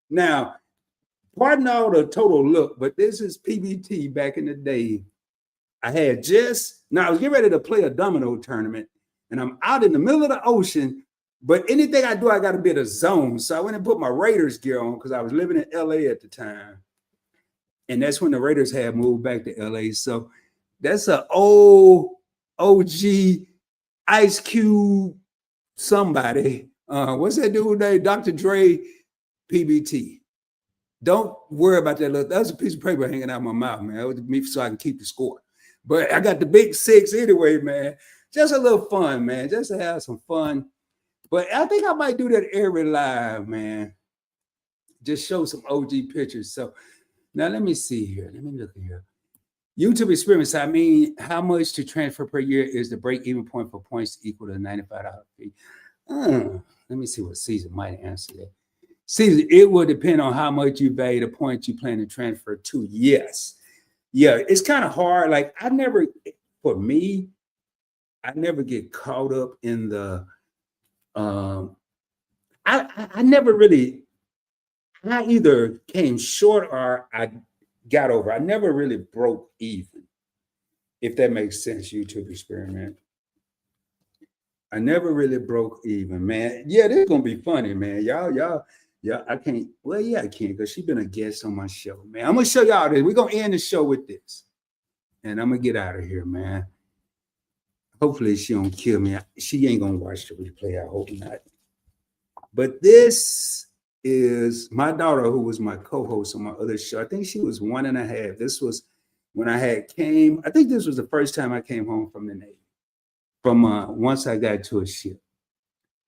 Now, pardon all the total look, but this is PBT back in the day. I was getting ready to play a domino tournament, and I'm out in the middle of the ocean, but anything I do, I got to be in a zone. So I went and put my Raiders gear on because I was living in LA at the time. And that's when the Raiders had moved back to LA. So that's an old OG Ice Cube somebody. What's that dude name? Dr. Dre PBT. Don't worry about that. That was a piece of paper hanging out of my mouth, man. That was me so I can keep the score. But I got the big 6 anyway, man. Just a little fun, man. Just to have some fun. But I think I might do that every live, man. Just show some OG pictures. So now let me see here. Let me look here. YouTube Experiments, I mean, how much to transfer per year is the break-even point for points equal to a $95 fee? Let me see what Caesar might answer that. See, it will depend on how much you value the points you plan to transfer to. Yes. Yeah, it's kind of hard. Like, for me, I never get caught up in the I never really, I either came short or I got over. I never really broke even, if that makes sense, YouTube experiment. I never really broke even, man. Yeah, this is gonna be funny, man. Yeah, I can't. Well, yeah, I can because she's been a guest on my show, man. I'm gonna show y'all this. We're gonna end the show with this, and I'm gonna get out of here, man. Hopefully, she don't kill me. She ain't gonna watch the replay. I hope not. But this is my daughter, who was my co-host on my other show. I think she was 1.5. This was when I had came. I think this was the first time I came home from the Navy. From once I got to a ship.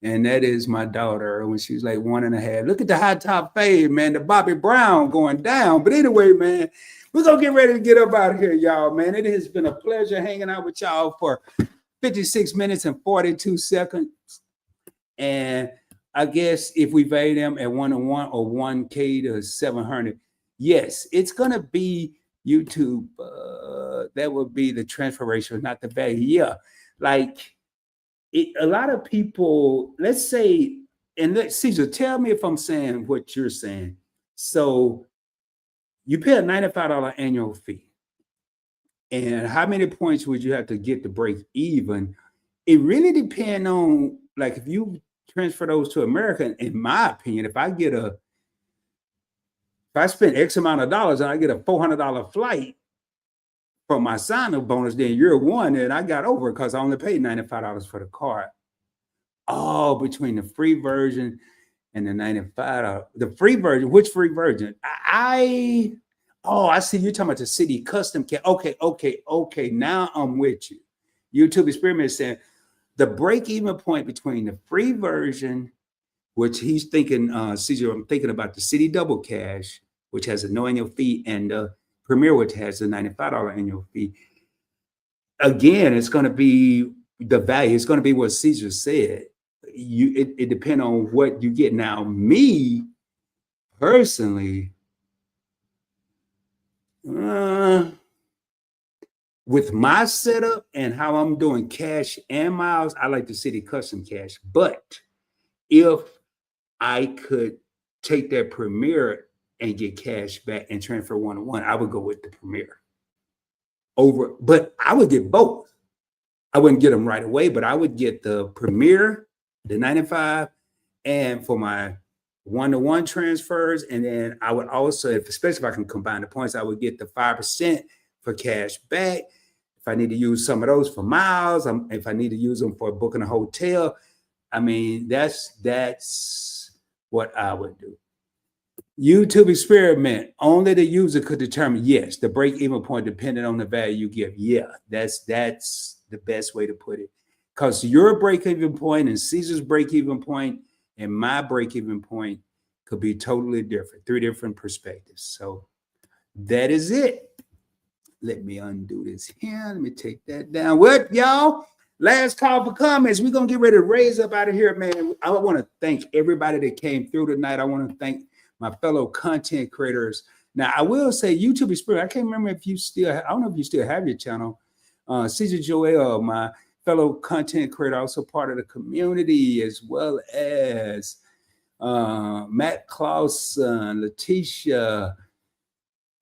And that is my daughter when she was like 1.5. Look at the high top fade, man. The Bobby Brown going down. But anyway, man, we're going to get ready to get up out of here, y'all, man. It has been a pleasure hanging out with y'all for 56 minutes and 42 seconds. And I guess if we value them at 1-1 or 1K to 700, yes, it's going to be YouTube. That would be the transfer ratio, not the value. Yeah. Like a lot of people, let's say, and Caesar, tell me if I'm saying what you're saying. So you pay a $95 annual fee. And how many points would you have to get to break even? It really depends on, like, if you transfer those to America, in my opinion, if I spend X amount of dollars and I get a $400 flight, from my sign-up bonus, then year one, and I got over because I only paid $95 for the card. Oh, between the free version and the $95. The free version, which free version? I see you're talking about the Citi custom care. Okay. Now I'm with you. YouTube experiment is saying the break-even point between the free version, which he's thinking, Caesar, I'm thinking about the Citi Double Cash, which has a no annual fee, and Premier, which has a $95 annual fee. Again, it's going to be the value. It's going to be what Caesar said. It depends on what you get. Now, me personally, with my setup and how I'm doing cash and miles, I like the Citi Custom Cash. But if I could take that Premier and get cash back and transfer 1-to-1, I would go with the Premier over, but I would get both. I wouldn't get them right away, but I would get the Premier, the 95, and for my 1-to-1 transfers. And then I would also, especially if I can combine the points, I would get the 5% for cash back. If I need to use some of those for miles, if I need to use them for booking a hotel, I mean, that's what I would do. YouTube experiment, only the user could determine, yes, the break-even point depending on the value you give. Yeah, that's the best way to put it. Because your break-even point and Caesar's break-even point and my break-even point could be totally different, 3 different perspectives. So that is it. Let me undo this here. Let me take that down. What, y'all? Last call for comments. We're going to get ready to raise up out of here, man. I want to thank everybody that came through tonight. I want to thank my fellow content creators. Now, I will say YouTube Experience. I can't remember if you still, I don't know if you still have your channel. Caesar Joel, my fellow content creator, also part of the community, as well as Matt Clausen, Letitia,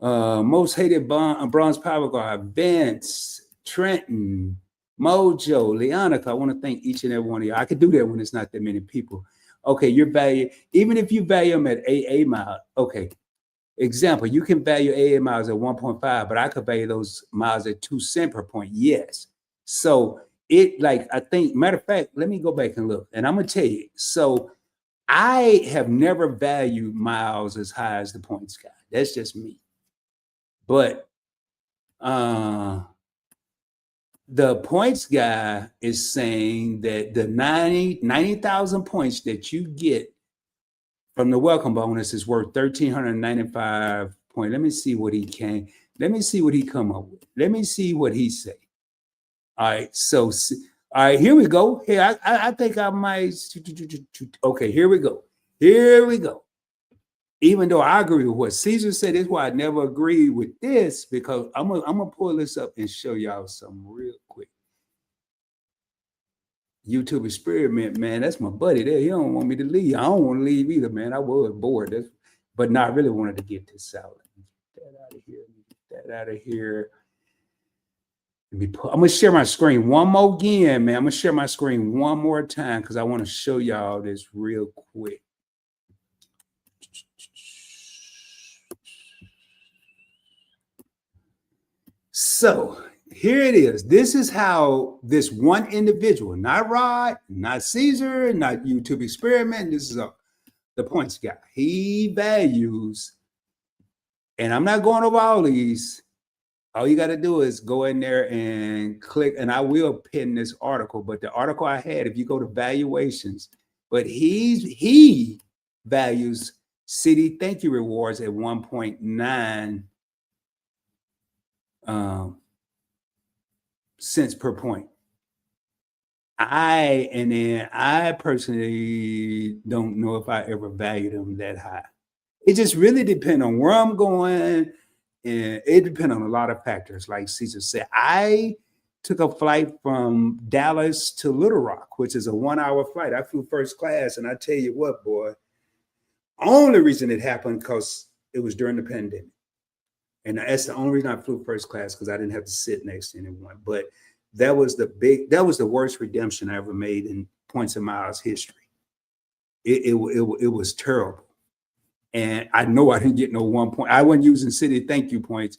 Most Hated Bronze Power Guard, Vince, Trenton, Mojo, Leonica. I want to thank each and every one of you. I could do that when it's not that many people. Okay, your value, even if you value them at AA mile, okay. Example, you can value AA miles at 1.5, but I could value those miles at 2 cents per point. Yes. So it, like, I think, matter of fact, let me go back and look. And I'm going to tell you. So I have never valued miles as high as the points guy. That's just me. But the points guy is saying that the 90,000 points that you get from the welcome bonus is worth 1,395 points. Let me see what he come up with. Let me see what he say. All right. So, all right, here we go. Here, I think I might. Okay, here we go. Even though I agree with what Caesar said, is why I never agreed with this, because I'm gonna pull this up and show y'all some real quick. YouTube experiment, man. That's my buddy there. He don't want me to leave. I don't want to leave either, man. I was bored. But no, I really wanted to get this out. Get that out of here. Get that out of here. I'm gonna share my screen one more again, man. I'm gonna share my screen one more time because I want to show y'all this real quick. So here it is. This is how this one individual, not Rod, not Caesar, not YouTube experiment. This is the points guy. He values, and I'm not going over all these. All you got to do is go in there and click, and I will pin this article. But the article I had, if you go to valuations, but he values Citi thank you rewards at 1.9 cents per point. I personally don't know if I ever valued them that high. It just really depends on where I'm going. And it depends on a lot of factors. Like Caesar said, I took a flight from Dallas to Little Rock, which is a 1-hour flight. I flew first class. And I tell you what, boy, only reason it happened because it was during the pandemic. And that's the only reason I flew first class, because I didn't have to sit next to anyone. But that was the worst redemption I ever made in points and miles history. It was terrible. And I know I didn't get no 1 point. I wasn't using Citi thank you points.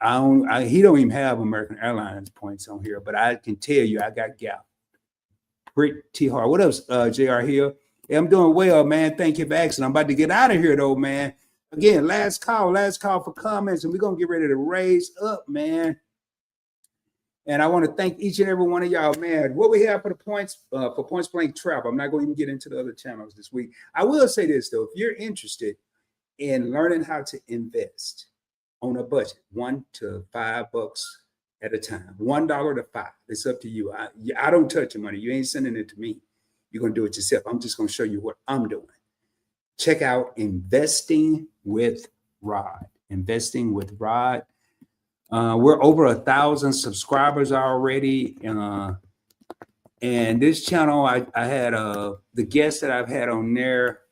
He don't even have American Airlines points on here, but I can tell you I got Gap pretty hard. What else, JR Hill? Hey, I'm doing well, man. Thank you for asking. I'm about to get out of here though, man. Again, last call for comments, and we're gonna get ready to raise up, man. And I want to thank each and every one of y'all, man. What we have for the points, for Points Blank Travel. I'm not going to even get into the other channels this week. I will say this though: if you're interested in learning how to invest on a budget, $1 to $5 at a time, $1 to $5. It's up to you. I don't touch your money. You ain't sending it to me. You're gonna do it yourself. I'm just gonna show you what I'm doing. Check out Investing with Rod. Investing with Rod. We're over 1,000 subscribers already. And this channel, I had the guests that I've had on there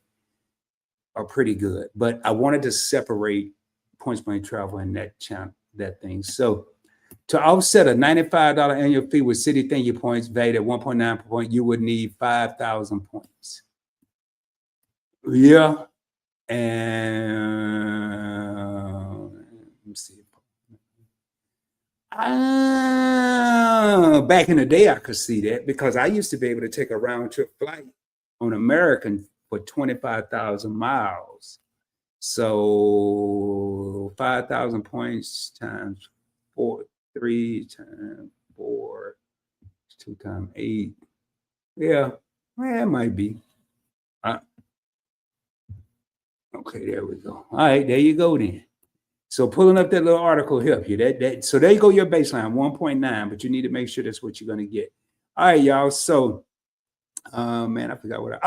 are pretty good, but I wanted to separate Points Blank Travel and that channel, that thing. So to offset a $95 annual fee with Citi Thank You points valued at 1.9 per point, you would need 5,000 points. Yeah. And let me see. Back in the day, I could see that because I used to be able to take a round trip flight on American for 25,000 miles. So 5,000 points times 3 times 4, 2 times 8. Yeah, well, it might be. Okay, there we go. All right, there you go then. So pulling up that little article help you. So there you go, your baseline, 1.9, but you need to make sure that's what you're going to get. All right, y'all. So, man, I forgot what.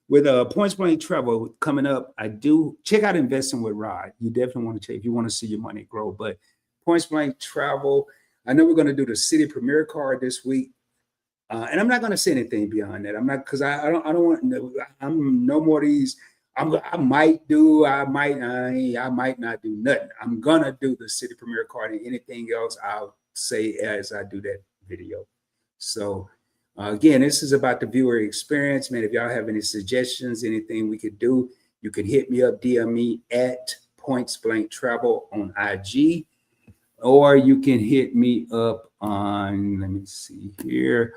With Points Blank Travel coming up, I do check out Investing with Rod. You definitely want to check if you want to see your money grow. But Points Blank Travel, I know we're going to do the Citi Premier card this week, and I'm not going to say anything beyond that. I'm not, because I don't want. I'm no more of these. I might not do nothing. I'm gonna do the Citi Premier card, and anything else I'll say as I do that video. So again, this is about the viewer experience, man. If y'all have any suggestions, anything we could do, you can hit me up, DM me at Points Blank Travel on IG, or you can hit me up on, let me see here,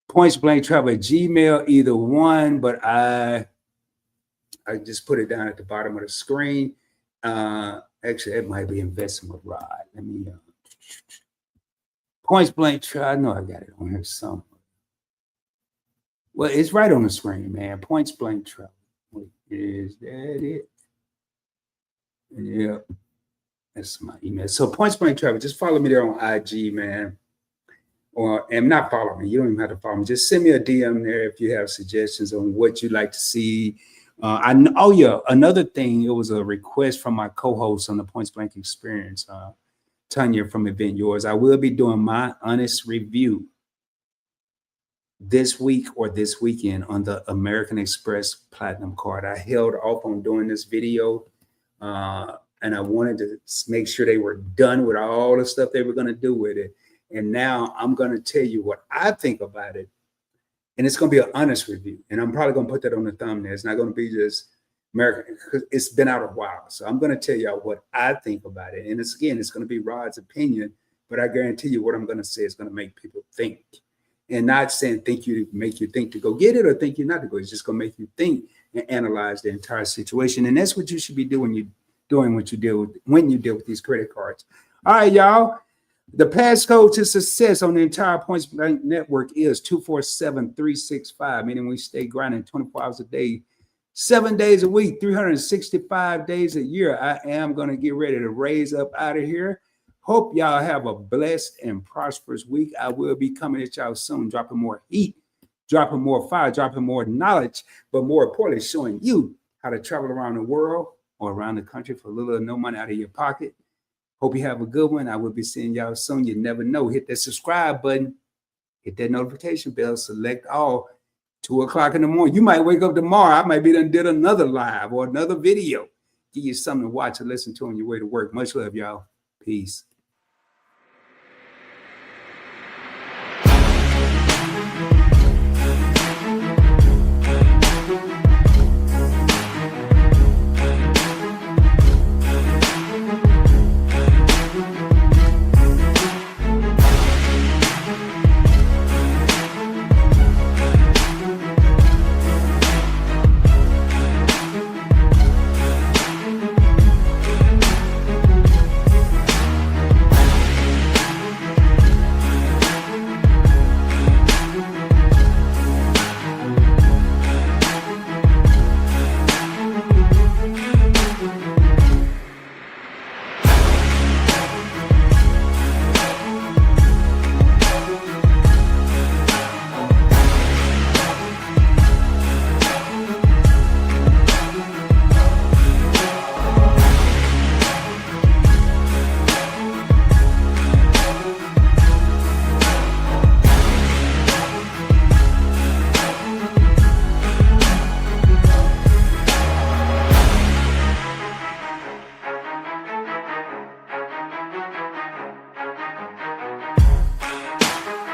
Points Blank Travel at Gmail, either one, but I just put it down at the bottom of the screen. Actually, it might be Investing with Rod. Let me Points Blank Travel. I know I got it on here somewhere. Well, it's right on the screen, man. Points Blank Travel. Wait, is that it? Yeah, that's my email. So Points Blank Travel. Just follow me there on IG, man. And not follow me. You don't even have to follow me. Just send me a DM there if you have suggestions on what you'd like to see. Another thing, it was a request from my co-host on the Points Blank Experience, Tanya from Event Yours. I will be doing my honest review this week or this weekend on the American Express Platinum card. I held off on doing this video and I wanted to make sure they were done with all the stuff they were going to do with it. And now I'm going to tell you what I think about it. And it's going to be an honest review. And I'm probably going to put that on the thumbnail. It's not going to be just American, because it's been out a while. So I'm going to tell y'all what I think about it. And it's going to be Rod's opinion, but I guarantee you what I'm going to say is going to make people think. And not saying make you think to go get it or think you're not to go. It's just going to make you think and analyze the entire situation. And that's what you should be doing. When you deal with these credit cards. All right, y'all. The passcode to success on the entire Points Bank network is 247365, meaning we stay grinding 24 hours a day, 7 days a week, 365 days a year. I am going to get ready to raise up out of here. Hope y'all have a blessed and prosperous week. I will be coming at y'all soon, dropping more heat, dropping more fire, dropping more knowledge, but more importantly, showing you how to travel around the world or around the country for a little or no money out of your pocket. Hope you have a good one. I will be seeing y'all soon. You never know. Hit that subscribe button. Hit that notification bell. Select all. 2 o'clock in the morning. You might wake up tomorrow. I might be done did another live or another video. Give you something to watch or listen to on your way to work. Much love, y'all. Peace.